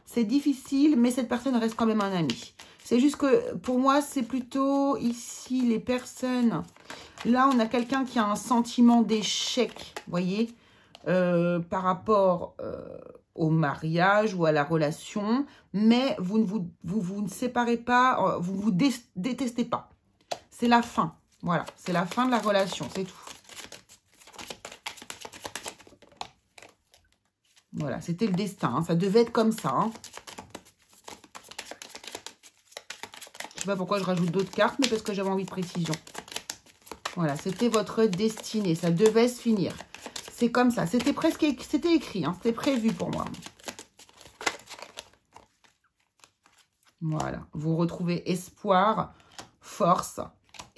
S1: c'est difficile, mais cette personne reste quand même un ami. C'est juste que, pour moi, c'est plutôt ici, les personnes... Là, on a quelqu'un qui a un sentiment d'échec, vous voyez, par rapport au mariage ou à la relation, mais vous ne séparez pas, vous ne vous détestez pas. C'est la fin. Voilà, c'est la fin de la relation, c'est tout. Voilà, c'était le destin, hein, ça devait être comme ça. Hein. Je sais pas pourquoi je rajoute d'autres cartes, mais parce que j'avais envie de précision. Voilà, c'était votre destinée, ça devait se finir. C'est comme ça, c'était écrit, hein, c'était prévu pour moi. Voilà, vous retrouvez espoir, force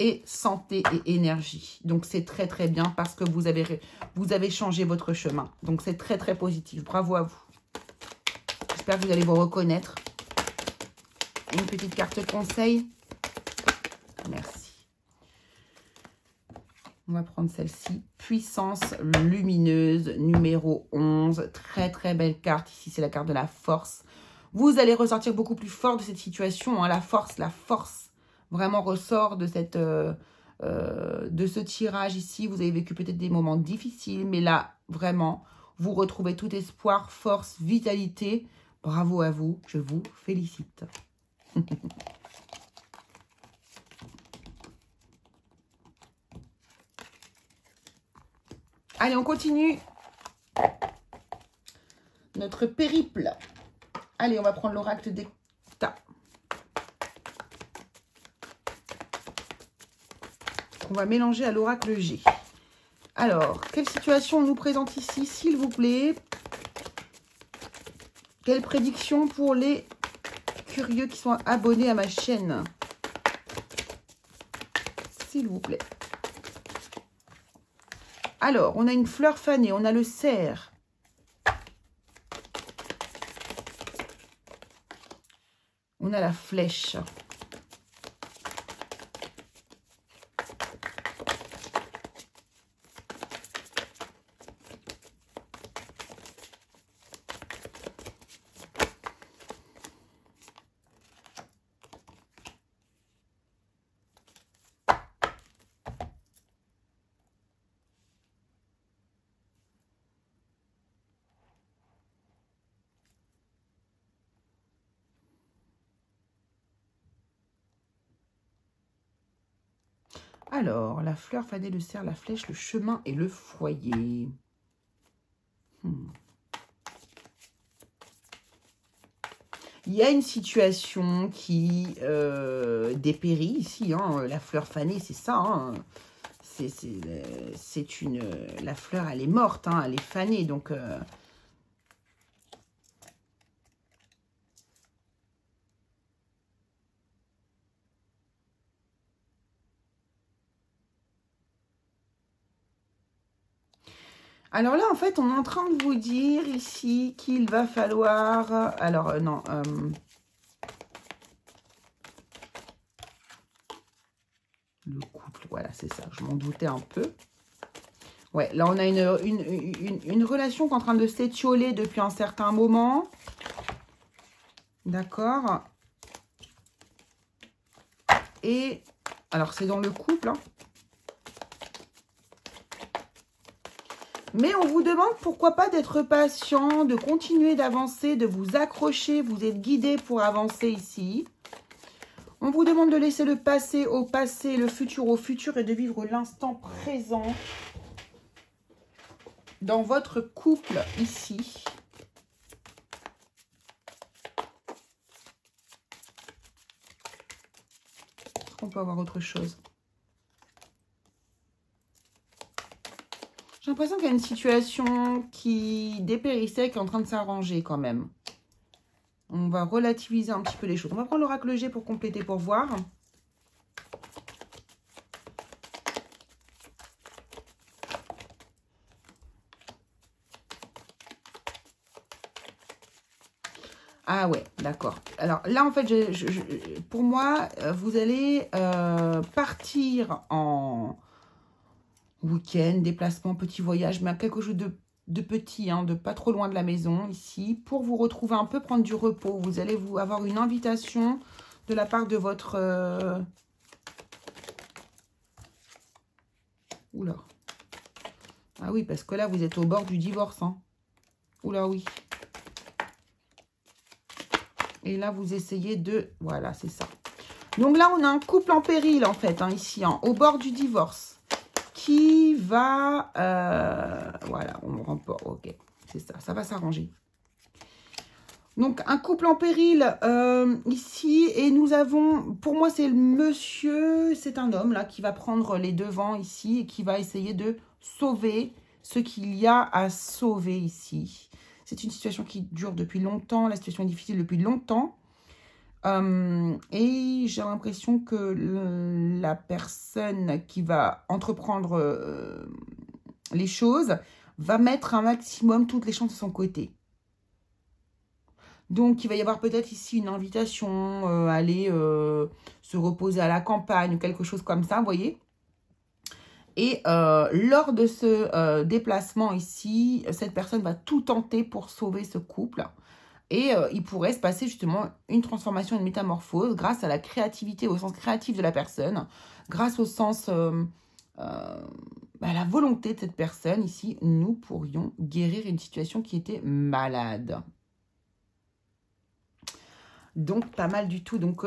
S1: et santé et énergie. Donc, c'est très, très bien parce que vous avez changé votre chemin. Donc, c'est très, très positif. Bravo à vous. J'espère que vous allez vous reconnaître. Une petite carte conseil. Merci. On va prendre celle-ci. Puissance lumineuse, numéro 11. Très, très belle carte. Ici, c'est la carte de la force. Vous allez ressortir beaucoup plus fort de cette situation. Hein. La force vraiment ressort de de ce tirage ici. Vous avez vécu peut-être des moments difficiles, mais là, vraiment, vous retrouvez tout espoir, force, vitalité. Bravo à vous, je vous félicite. Allez, on continue notre périple. Allez, on va prendre l'oracle des tas. On va mélanger à l'oracle G. Alors, quelle situation on nous présente ici, s'il vous plaît? Quelle prédiction pour les curieux qui sont abonnés à ma chaîne? s'il vous plaît. Alors, on a une fleur fanée, on a le cerf. On a la flèche. Alors, la fleur fanée, le cerf, la flèche, le chemin et le foyer. Il y a une situation qui dépérit ici. Hein, la fleur fanée, c'est ça. Hein, la fleur, elle est morte. Hein, elle est fanée. Donc... Alors là, en fait, on est en train de vous dire ici qu'il va falloir... Alors, non. Le couple, voilà, c'est ça. Je m'en doutais un peu. Ouais, là, on a une relation qui est en train de s'étioler depuis un certain moment. D'accord. Et, alors, c'est dans le couple, hein. Mais on vous demande pourquoi pas d'être patient, de continuer d'avancer, de vous accrocher. Vous êtes guidé pour avancer ici. On vous demande de laisser le passé au passé, le futur au futur et de vivre l'instant présent dans votre couple ici. Est-ce qu'on peut avoir autre chose ? J'ai l'impression qu'il y a une situation qui dépérissait, qui est en train de s'arranger quand même. On va relativiser un petit peu les choses. On va prendre l'oracle G pour compléter, pour voir. Ah ouais, d'accord. Alors là, en fait, pour moi, vous allez partir en... week-end, déplacement, petit voyage, mais quelque chose de petit, hein, de pas trop loin de la maison, ici, pour vous retrouver un peu, prendre du repos. Vous allez avoir une invitation de la part de votre... Oula. Ah oui, parce que là, vous êtes au bord du divorce. Hein. Oula, oui. Et là, vous essayez de... Voilà, c'est ça. Donc là, on a un couple en péril, en fait, hein, ici, hein, au bord du divorce. Qui va... voilà, on remporte. Ok, c'est ça, ça va s'arranger. Donc, un couple en péril ici. Et nous avons... Pour moi, c'est le monsieur... C'est un homme, là, qui va prendre les devants ici. Et qui va essayer de sauver ce qu'il y a à sauver ici. C'est une situation qui dure depuis longtemps. La situation est difficile depuis longtemps. Et j'ai l'impression que la personne qui va entreprendre les choses va mettre un maximum toutes les chances de son côté. Donc, il va y avoir peut-être ici une invitation à aller se reposer à la campagne ou quelque chose comme ça, vous voyez. Et lors de ce déplacement ici, cette personne va tout tenter pour sauver ce couple. Et il pourrait se passer justement une transformation, une métamorphose grâce à la créativité, au sens créatif de la personne, grâce au sens, à la volonté de cette personne. Ici, nous pourrions guérir une situation qui était malade. Donc, pas mal du tout. Donc,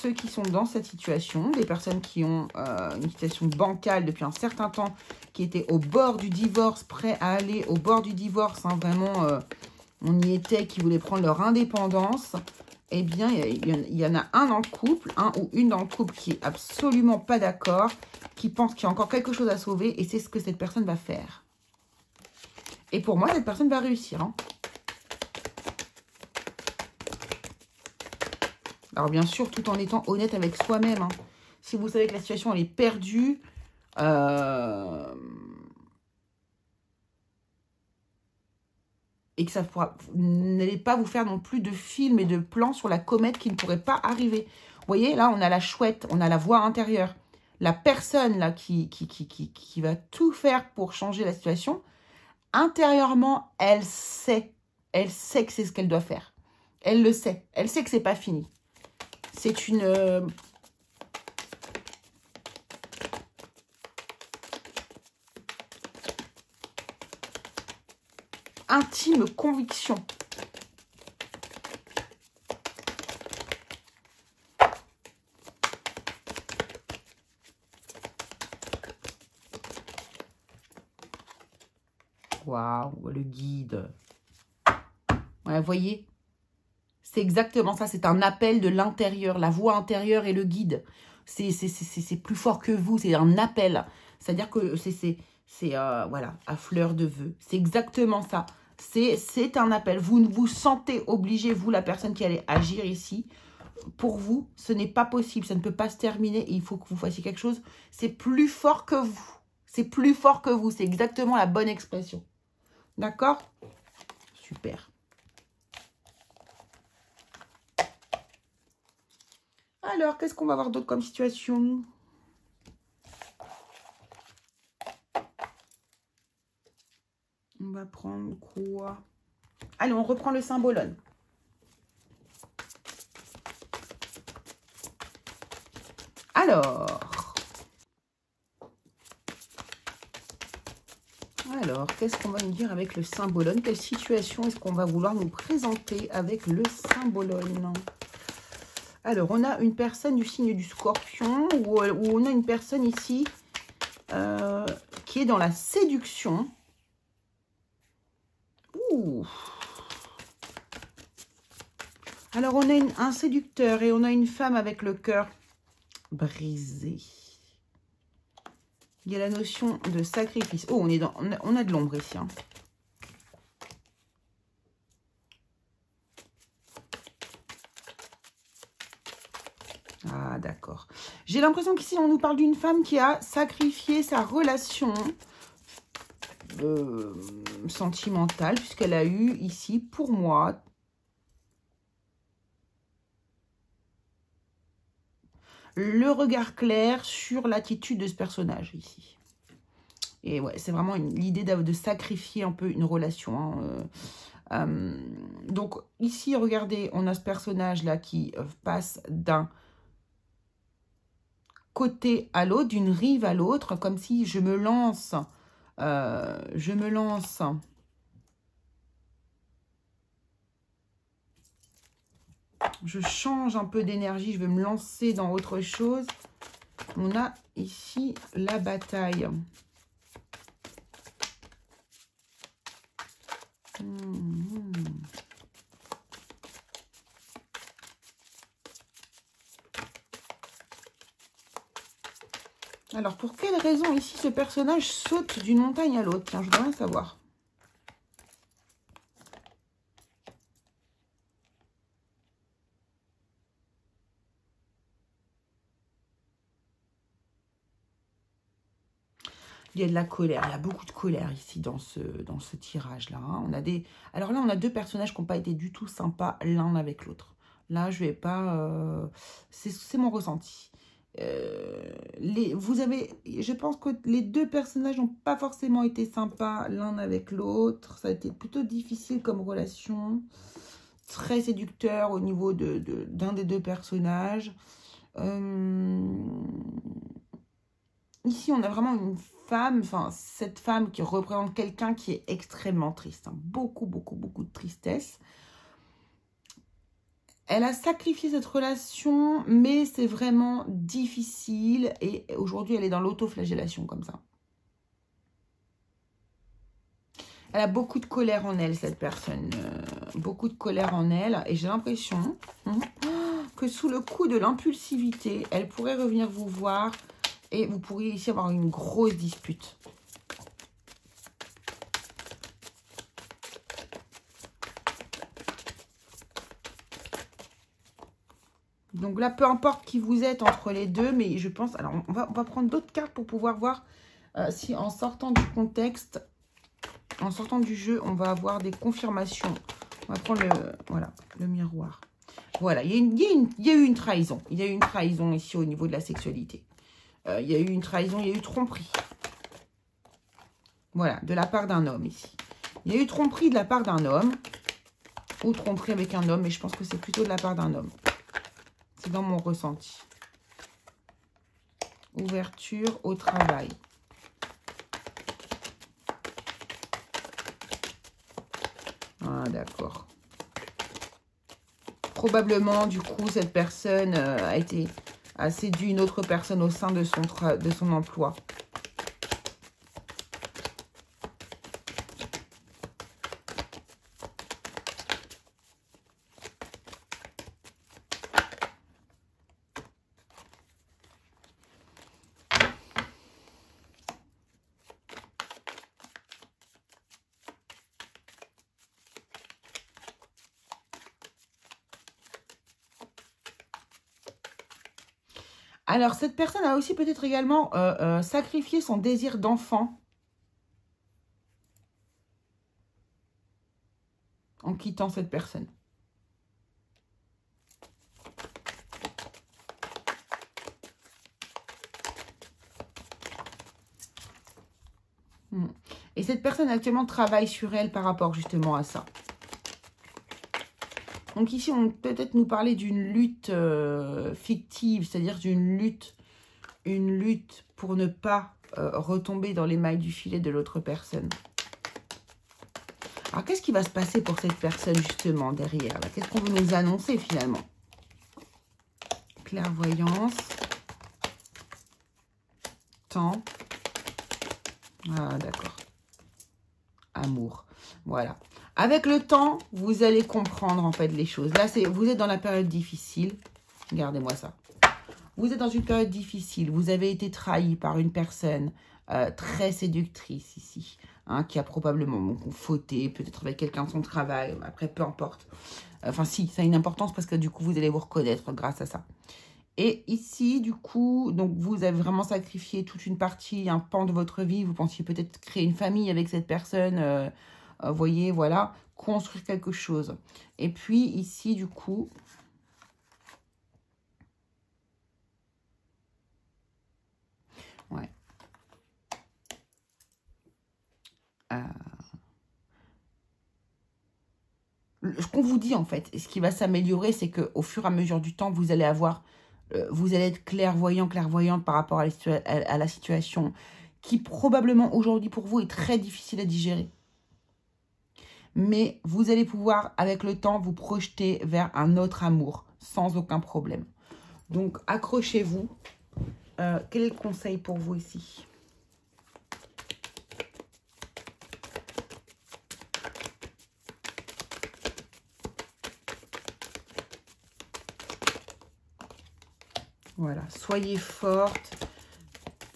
S1: ceux qui sont dans cette situation, des personnes qui ont une situation bancale depuis un certain temps, qui étaient au bord du divorce, prêts à aller au bord du divorce, hein, vraiment... on y était, qui voulaient prendre leur indépendance, eh bien, il y en a un dans le couple, un ou une dans le couple qui est absolument pas d'accord, qui pense qu'il y a encore quelque chose à sauver, et c'est ce que cette personne va faire. Et pour moi, cette personne va réussir. Hein. Alors, bien sûr, tout en étant honnête avec soi-même. Hein. Si vous savez que la situation, elle est perdue, et que ça pourra, n'allez pas vous faire non plus de films et de plans sur la comète qui ne pourrait pas arriver. Vous voyez, là, on a la chouette, on a la voix intérieure. La personne là qui va tout faire pour changer la situation, intérieurement, elle sait que c'est ce qu'elle doit faire. Elle le sait. Elle sait que c'est pas fini. C'est une... intime conviction. Waouh, le guide. Ouais, vous voyez, c'est exactement ça. C'est un appel de l'intérieur. La voix intérieure et le guide. C'est plus fort que vous. C'est un appel. C'est-à-dire que c'est voilà, à fleur de vœux. C'est exactement ça. C'est un appel. Vous vous sentez obligé, vous, la personne qui allait agir ici. Pour vous, ce n'est pas possible. Ça ne peut pas se terminer. Il faut que vous fassiez quelque chose. C'est plus fort que vous. C'est plus fort que vous. C'est exactement la bonne expression. D'accord? Super. Alors, qu'est-ce qu'on va voir d'autre comme situation? On va prendre quoi? Allez, on reprend le symbolone. Alors, qu'est-ce qu'on va nous dire avec le symbolone? Quelle situation est-ce qu'on va vouloir nous présenter avec le symbolone? Alors, on a une personne du signe du Scorpion, ou on a une personne ici qui est dans la séduction. Ouh. Alors, on a un séducteur et on a une femme avec le cœur brisé. Il y a la notion de sacrifice. Oh, on a de l'ombre ici. Hein. Ah, d'accord. J'ai l'impression qu'ici, on nous parle d'une femme qui a sacrifié sa relation sentimentale, puisqu'elle a eu ici, pour moi, le regard clair sur l'attitude de ce personnage ici. Et ouais, c'est vraiment l'idée de sacrifier un peu une relation. Hein, donc ici, regardez, on a ce personnage-là qui passe d'un côté à l'autre, d'une rive à l'autre, comme si je me lance. Je change un peu d'énergie, je vais me lancer dans autre chose. On a ici la bataille. Alors, pour quelle raison ici ce personnage saute d'une montagne à l'autre? Tiens, je voudrais bien savoir. Il y a de la colère, il y a beaucoup de colère ici dans ce tirage-là. Hein. Alors là, on a deux personnages qui n'ont pas été du tout sympas l'un avec l'autre. Là, je vais pas... c'est mon ressenti. Je pense que les deux personnages n'ont pas forcément été sympas l'un avec l'autre. Ça a été plutôt difficile comme relation. Très séducteur au niveau d'un des deux personnages. Ici, on a vraiment une femme, enfin, cette femme qui représente quelqu'un qui est extrêmement triste. Hein. Beaucoup, beaucoup, beaucoup de tristesse. Elle a sacrifié cette relation, mais c'est vraiment difficile. Et aujourd'hui, elle est dans l'autoflagellation comme ça. Elle a beaucoup de colère en elle, cette personne. Beaucoup de colère en elle. Et j'ai l'impression que sous le coup de l'impulsivité, elle pourrait revenir vous voir. Et vous pourriez ici avoir une grosse dispute. Donc là, peu importe qui vous êtes entre les deux, mais je pense... Alors, on va prendre d'autres cartes pour pouvoir voir si en sortant du contexte, en sortant du jeu, on va avoir des confirmations. On va prendre le miroir. Voilà, il y a eu une trahison. Il y a eu une trahison ici au niveau de la sexualité. Il y a eu une trahison, il y a eu tromperie. Voilà, de la part d'un homme ici. Il y a eu tromperie de la part d'un homme. Ou tromperie avec un homme, mais je pense que c'est plutôt de la part d'un homme. C'est dans mon ressenti. Ouverture au travail. Ah, d'accord. Probablement, du coup, cette personne a séduit une autre personne au sein de son emploi. Alors, cette personne a aussi peut-être également sacrifié son désir d'enfant en quittant cette personne. Et cette personne actuellement travaille sur elle par rapport justement à ça. Donc ici, on peut peut-être nous parler d'une lutte fictive, c'est-à-dire d'une lutte pour ne pas retomber dans les mailles du filet de l'autre personne. Alors, qu'est-ce qui va se passer pour cette personne justement derrière? Qu'est-ce qu'on veut nous annoncer finalement? Clairvoyance. Temps. Ah, d'accord. Amour. Voilà. Avec le temps, vous allez comprendre en fait les choses. Là, vous êtes dans la période difficile. Regardez-moi ça. Vous êtes dans une période difficile. Vous avez été trahi par une personne très séductrice ici. Hein, qui a probablement fauté, peut-être avec quelqu'un de son travail. Après, peu importe. Enfin, si, ça a une importance parce que du coup, vous allez vous reconnaître grâce à ça. Et ici, du coup, donc vous avez vraiment sacrifié toute une partie, un pan de votre vie. Vous pensiez peut-être créer une famille avec cette personne. Voyez, voilà, construire quelque chose. Et puis ici, du coup, ouais. Ce qu'on vous dit en fait, et ce qui va s'améliorer, c'est qu'au fur et à mesure du temps, vous allez être clairvoyant, clairvoyante par rapport à la situation qui probablement aujourd'hui pour vous est très difficile à digérer. Mais vous allez pouvoir, avec le temps, vous projeter vers un autre amour, sans aucun problème. Donc, accrochez-vous. Quel est le conseil pour vous ici ? Voilà, soyez forte,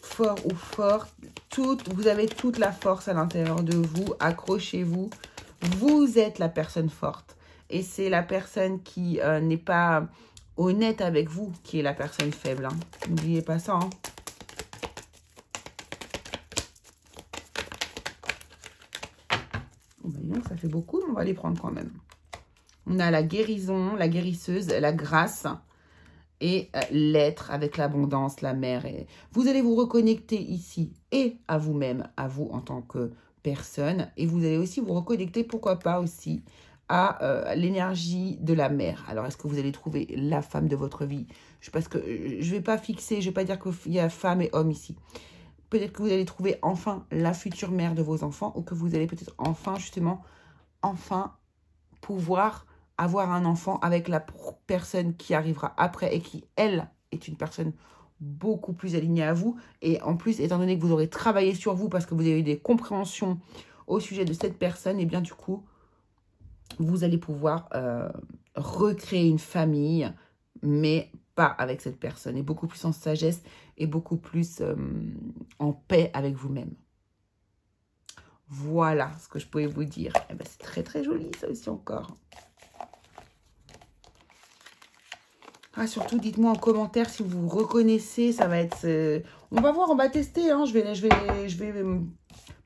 S1: fort ou forte. Vous avez toute la force à l'intérieur de vous. Accrochez-vous. Vous êtes la personne forte. Et c'est la personne qui n'est pas honnête avec vous qui est la personne faible. Hein. N'oubliez pas ça. Hein. Oh, ben non, ça fait beaucoup, mais on va les prendre quand même. On a la guérison, la guérisseuse, la grâce et l'être avec l'abondance, la mer. Et vous allez vous reconnecter ici et à vous-même, à vous en tant que personne. Et vous allez aussi vous reconnecter, pourquoi pas aussi, à l'énergie de la mer. Alors, est-ce que vous allez trouver la femme de votre vie? Parce que je ne vais pas fixer, je ne vais pas dire qu'il y a femme et homme ici. Peut-être que vous allez trouver enfin la future mère de vos enfants ou que vous allez peut-être enfin pouvoir avoir un enfant avec la personne qui arrivera après et qui, elle, est une personne beaucoup plus alignée à vous. Et en plus, étant donné que vous aurez travaillé sur vous parce que vous avez eu des compréhensions au sujet de cette personne, et bien du coup, vous allez pouvoir recréer une famille, mais pas avec cette personne, et beaucoup plus en sagesse et beaucoup plus en paix avec vous-même. Voilà ce que je pouvais vous dire. Eh ben, c'est très très joli ça aussi encore. Ah, surtout, dites-moi en commentaire si vous reconnaissez. Ça va être... On va voir, on va tester. Hein. Je vais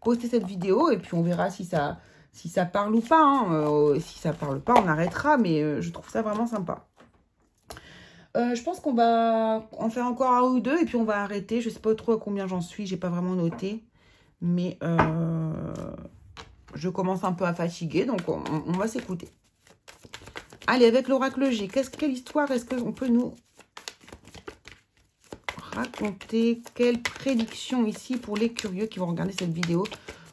S1: poster cette vidéo et puis on verra si ça parle ou pas. Hein. Si ça parle pas, on arrêtera. Mais je trouve ça vraiment sympa. Je pense qu'on va en faire encore un ou deux et puis on va arrêter. Je sais pas trop à combien j'en suis. J'ai pas vraiment noté. Mais je commence un peu à fatiguer. Donc on va s'écouter. Allez, avec l'oracle G, quelle histoire est-ce qu'on peut nous raconter? Quelle prédiction ici pour les curieux qui vont regarder cette vidéo,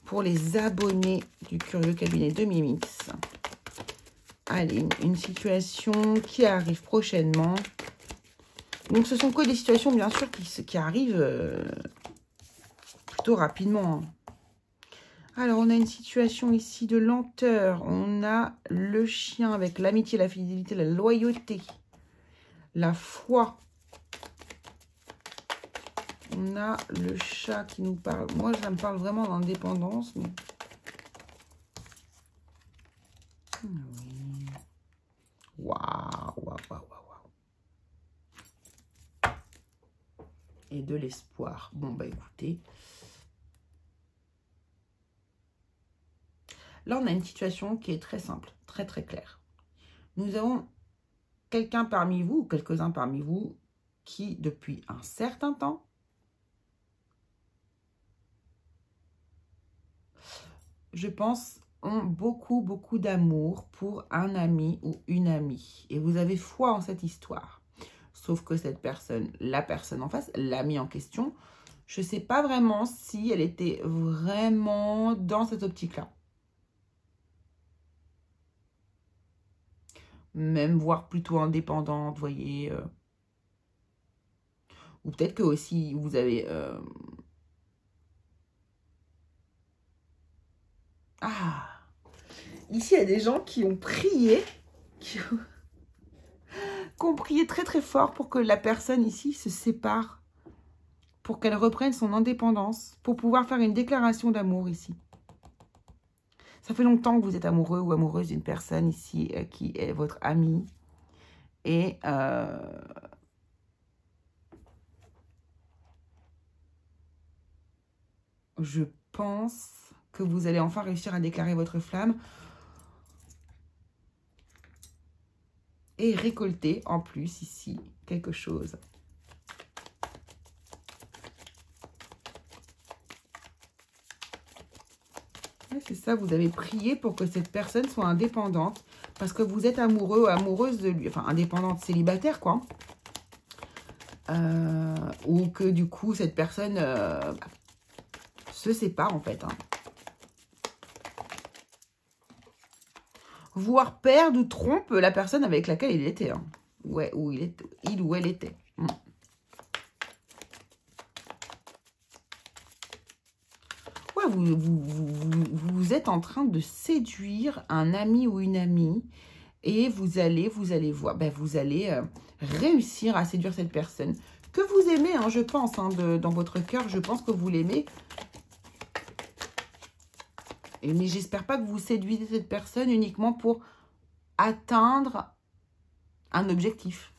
S1: pour les abonnés du Curieux Cabinet de Mimix? Allez, une situation qui arrive prochainement. Donc, ce sont que des situations, bien sûr, qui arrivent plutôt rapidement. Alors, on a une situation ici de lenteur. On a le chien avec l'amitié, la fidélité, la loyauté, la foi. On a le chat qui nous parle. Moi, ça me parle vraiment d'indépendance. Mais... oui. Waouh, waouh, waouh, waouh. Et de l'espoir. Bon, bah écoutez... Là, on a une situation qui est très simple, très très claire. Nous avons quelqu'un parmi vous, ou quelques-uns parmi vous, qui, depuis un certain temps, je pense, ont beaucoup, beaucoup d'amour pour un ami ou une amie. Et vous avez foi en cette histoire. Sauf que cette personne, la personne en face, l'ami en question, je ne sais pas vraiment si elle était vraiment dans cette optique-là. Même voire plutôt indépendante, vous voyez. Ou peut-être que aussi vous avez... Ah, ici il y a des gens qui ont prié, qui ont prié très très fort pour que la personne ici se sépare, pour qu'elle reprenne son indépendance, pour pouvoir faire une déclaration d'amour ici. Ça fait longtemps que vous êtes amoureux ou amoureuse d'une personne ici qui est votre amie. Et je pense que vous allez enfin réussir à déclarer votre flamme. Et récolter en plus ici quelque chose. C'est ça, vous avez prié pour que cette personne soit indépendante. Parce que vous êtes amoureux ou amoureuse de lui. Enfin, indépendante, célibataire, quoi. Ou que du coup, cette personne se sépare, en fait. Hein. Voire perd ou trompe la personne avec laquelle il était. Hein. Ouais, ou il ou elle était. Ouais, vous êtes en train de séduire un ami ou une amie. Et vous allez voir, ben vous allez réussir à séduire cette personne que vous aimez, hein, je pense, hein, dans votre cœur, je pense que vous l'aimez. Mais j'espère pas que vous séduisez cette personne uniquement pour atteindre un objectif.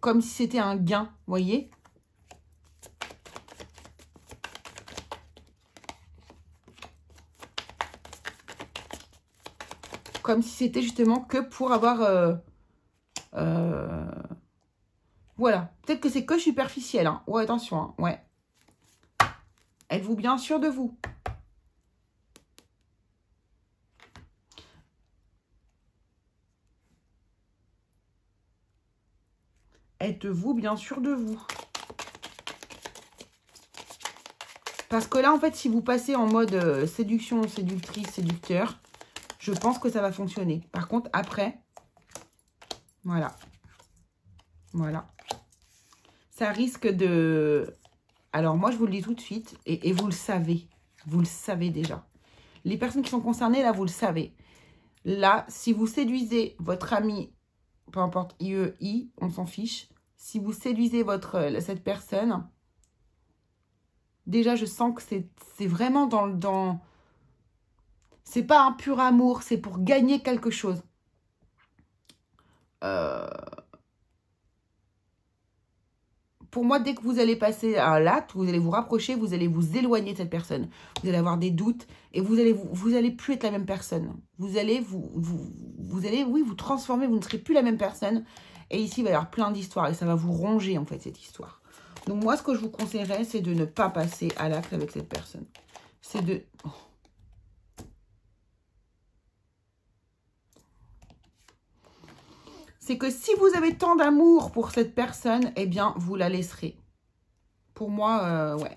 S1: Comme si c'était un gain, vous voyez ? Comme si c'était justement que pour avoir... voilà. Peut-être que c'est que superficiel. Hein. Ouais, attention. Hein. Ouais. Êtes-vous bien sûr de vous? Êtes-vous bien sûr de vous? Parce que là, en fait, si vous passez en mode séduction, séductrice, séducteur, je pense que ça va fonctionner. Par contre, après, voilà. Voilà. Ça risque de... Alors, moi, je vous le dis tout de suite, et vous le savez. Vous le savez déjà. Les personnes qui sont concernées, là, vous le savez. Là, si vous séduisez votre ami, peu importe, I, on s'en fiche. Si vous séduisez cette personne, déjà, je sens que c'est vraiment dans C'est pas un pur amour, c'est pour gagner quelque chose. Pour moi, dès que vous allez passer à l'acte, vous allez vous rapprocher, vous allez vous éloigner de cette personne. Vous allez avoir des doutes et vous allez plus être la même personne. Vous allez vous transformer, vous ne serez plus la même personne. Et ici, il va y avoir plein d'histoires et ça va vous ronger, en fait, cette histoire. Donc, moi, ce que je vous conseillerais, c'est de ne pas passer à l'acte avec cette personne. C'est de... Oh. C'est que si vous avez tant d'amour pour cette personne, eh bien, vous la laisserez. Pour moi, ouais.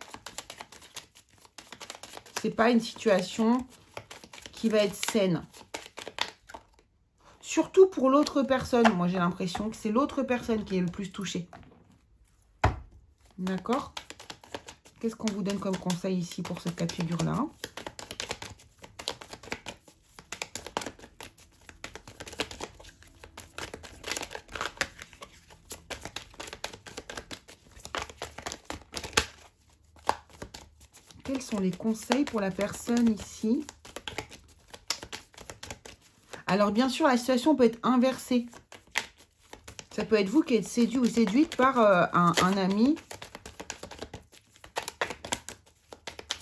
S1: C'est pas une situation qui va être saine. Surtout pour l'autre personne. Moi, j'ai l'impression que c'est l'autre personne qui est le plus touchée. D'accord? Qu'est-ce qu'on vous donne comme conseil ici pour ce cas de figure-là? Quels sont les conseils pour la personne ici? Alors, bien sûr, la situation peut être inversée. Ça peut être vous qui êtes séduit ou séduite par un ami.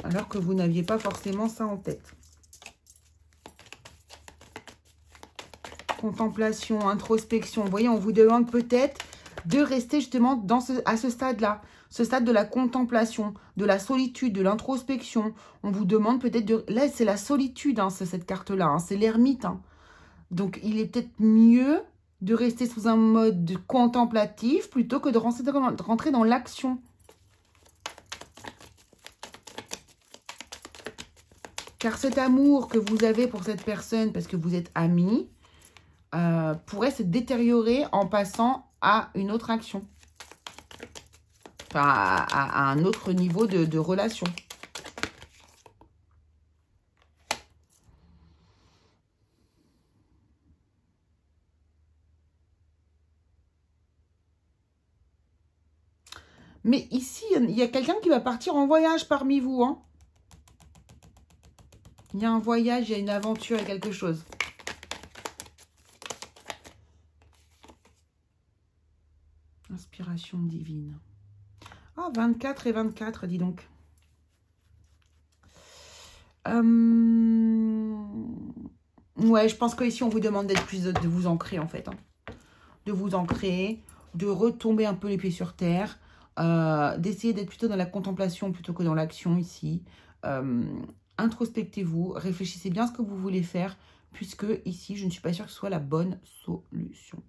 S1: Alors que vous n'aviez pas forcément ça en tête. Contemplation, introspection. Vous voyez, on vous demande peut-être de rester justement à ce stade-là. Ce stade de la contemplation, de la solitude, de l'introspection. On vous demande peut-être de... Là, c'est la solitude, hein, cette carte-là. Hein, c'est l'ermite. Hein. Donc, il est peut-être mieux de rester sous un mode contemplatif plutôt que de rentrer dans l'action. Car cet amour que vous avez pour cette personne, parce que vous êtes amis, pourrait se détériorer en passant à une autre action. Enfin, à un autre niveau de relation. Mais ici, il y a quelqu'un qui va partir en voyage parmi vous. Hein. Il y a un voyage, il y a une aventure, il y a quelque chose. Inspiration divine. Ah, 24 et 24, dis donc. Ouais, je pense qu'ici, on vous demande d'être plus de vous ancrer, en fait. Hein. De vous ancrer, de retomber un peu les pieds sur terre, d'essayer d'être plutôt dans la contemplation plutôt que dans l'action, ici. Introspectez-vous, réfléchissez bien à ce que vous voulez faire, puisque ici, je ne suis pas sûre que ce soit la bonne solution.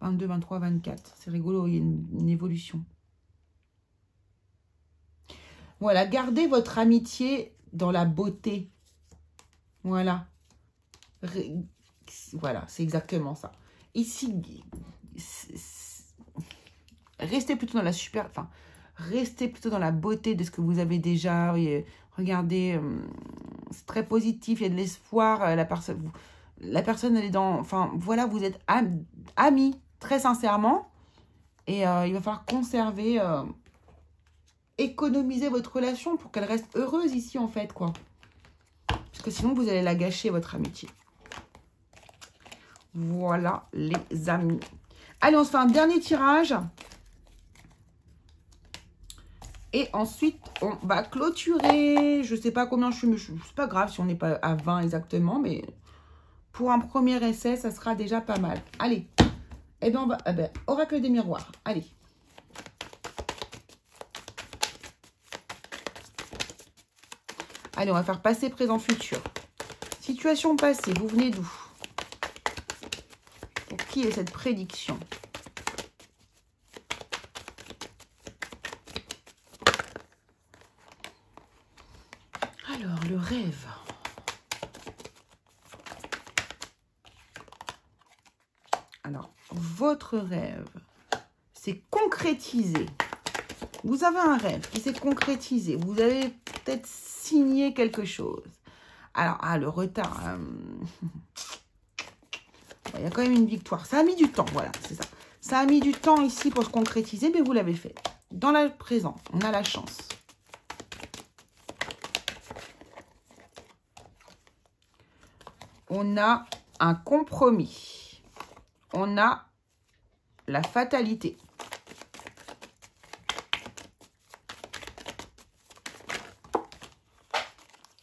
S1: 22, 23, 24. C'est rigolo, il y a une évolution. Voilà, gardez votre amitié dans la beauté. Voilà. Voilà, c'est exactement ça. Ici, restez plutôt dans la restez plutôt dans la beauté de ce que vous avez déjà. Regardez, c'est très positif, il y a de l'espoir. La personne, elle est dans... Enfin, voilà, vous êtes amis, très sincèrement. Et il va falloir conserver... économiser votre relation pour qu'elle reste heureuse ici, en fait, quoi. Parce que sinon, vous allez la gâcher, votre amitié. Voilà, les amis. Allez, on se fait un dernier tirage. Et ensuite, on va clôturer. Je ne sais pas combien je suis. C'est pas grave si on n'est pas à 20 exactement, mais pour un premier essai, ça sera déjà pas mal. Allez. Eh bien, oracle des miroirs. Allez. Allez, on va faire passé, présent, futur. Situation passée, vous venez d'où? Pour qui est cette prédiction? Alors, le rêve. Alors, votre rêve s'est concrétisé. Vous avez un rêve qui s'est concrétisé. Vous avez peut-être signé quelque chose. Alors, le retard. Il y a quand même une victoire. Ça a mis du temps, voilà, c'est ça. Ça a mis du temps ici pour se concrétiser, mais vous l'avez fait. Dans le présent, on a la chance. On a un compromis. On a la fatalité.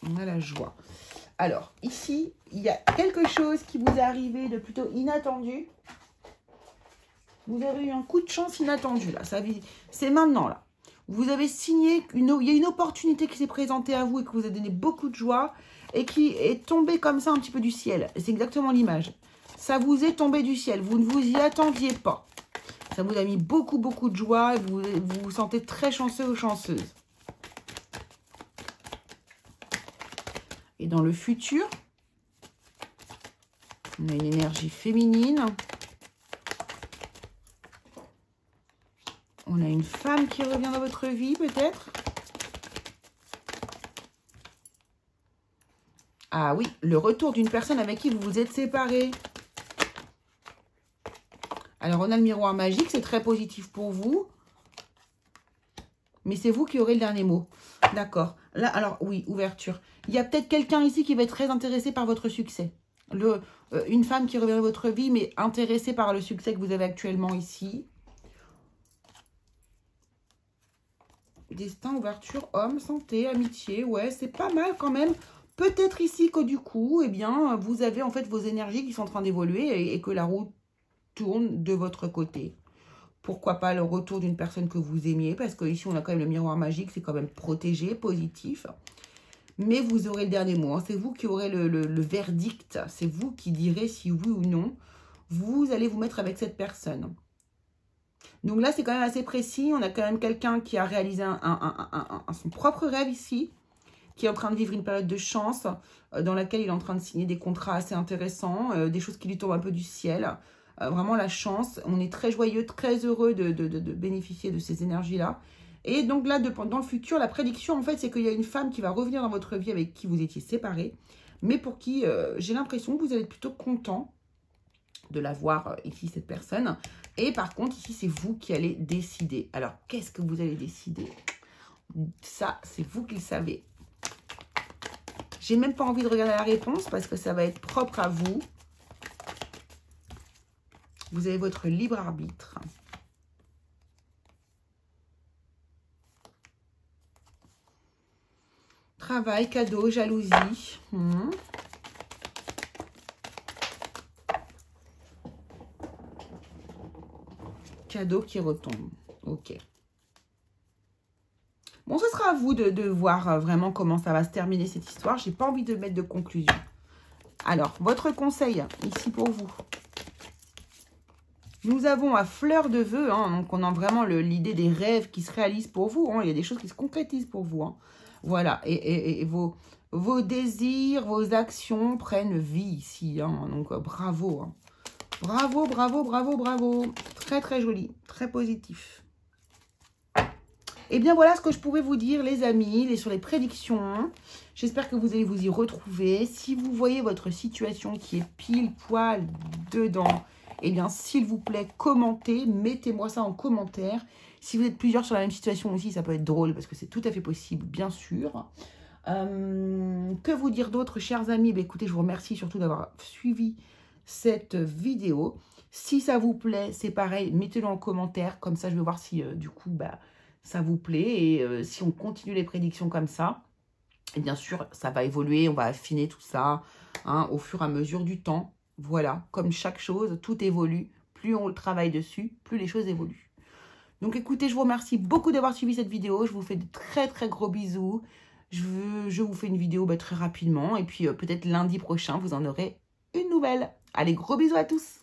S1: On a la joie. Alors, ici, il y a quelque chose qui vous est arrivé de plutôt inattendu. Vous avez eu un coup de chance inattendu, là. C'est maintenant, là. Vous avez signé, il y a une opportunité qui s'est présentée à vous et qui vous a donné beaucoup de joie et qui est tombée comme ça un petit peu du ciel. C'est exactement l'image. Ça vous est tombé du ciel. Vous ne vous y attendiez pas. Ça vous a mis beaucoup, beaucoup de joie et vous vous sentez très chanceux ou chanceuse. Et dans le futur, on a une énergie féminine. On a une femme qui revient dans votre vie, peut-être. Ah oui, le retour d'une personne avec qui vous vous êtes séparés. Alors, on a le miroir magique, c'est très positif pour vous. Mais c'est vous qui aurez le dernier mot. D'accord. Là, alors, oui, ouverture. Il y a peut-être quelqu'un ici qui va être très intéressé par votre succès. Une femme qui revient dans votre vie, mais intéressée par le succès que vous avez actuellement ici. Destin, ouverture, homme, santé, amitié. Ouais, c'est pas mal quand même. Peut-être ici que du coup, eh bien, vous avez en fait vos énergies qui sont en train d'évoluer et que la roue tourne de votre côté. Pourquoi pas le retour d'une personne que vous aimiez, parce que ici on a quand même le miroir magique, c'est quand même protégé, positif. Mais vous aurez le dernier mot, hein. C'est vous qui aurez le verdict, c'est vous qui direz si oui ou non vous allez vous mettre avec cette personne. Donc là c'est quand même assez précis, on a quand même quelqu'un qui a réalisé son propre rêve ici, qui est en train de vivre une période de chance, dans laquelle il est en train de signer des contrats assez intéressants, des choses qui lui tombent un peu du ciel. Vraiment la chance, on est très joyeux, très heureux de bénéficier de ces énergies-là. Et donc là, dans le futur, la prédiction, en fait, c'est qu'il y a une femme qui va revenir dans votre vie avec qui vous étiez séparés, mais pour qui j'ai l'impression que vous allez être plutôt content de la voir ici, cette personne. Et par contre, ici, c'est vous qui allez décider. Alors, qu'est-ce que vous allez décider? Ça, c'est vous qui le savez. J'ai même pas envie de regarder la réponse parce que ça va être propre à vous. Vous avez votre libre arbitre. Travail, cadeau, jalousie. Cadeau qui retombe. Ok. Bon, ce sera à vous de voir vraiment comment ça va se terminer cette histoire. J'ai pas envie de mettre de conclusion. Alors, votre conseil ici pour vous. Nous avons à fleur de vœux, hein, donc on a vraiment l'idée des rêves qui se réalisent pour vous. Hein, il y a des choses qui se concrétisent pour vous. Hein. Voilà, et vos désirs, vos actions prennent vie ici. Hein, donc bravo. Hein. Bravo, bravo, bravo, bravo. Très, très joli, très positif. Et bien voilà ce que je pouvais vous dire les amis, sur les prédictions. J'espère que vous allez vous y retrouver. Si vous voyez votre situation qui est pile poil dedans, eh bien s'il vous plaît, commentez, mettez-moi ça en commentaire. Si vous êtes plusieurs sur la même situation aussi, ça peut être drôle parce que c'est tout à fait possible, bien sûr. Que vous dire d'autre, chers amis? Ben, écoutez, je vous remercie surtout d'avoir suivi cette vidéo. Si ça vous plaît, c'est pareil, mettez-le en commentaire. Comme ça, je vais voir si du coup, ça vous plaît. Et si on continue les prédictions comme ça, et bien sûr, ça va évoluer. On va affiner tout ça hein, au fur et à mesure du temps. Voilà, comme chaque chose, tout évolue. Plus on travaille dessus, plus les choses évoluent. Donc écoutez, je vous remercie beaucoup d'avoir suivi cette vidéo. Je vous fais de très très gros bisous. Je vous fais une vidéo très rapidement. Et puis peut-être lundi prochain, vous en aurez une nouvelle. Allez, gros bisous à tous.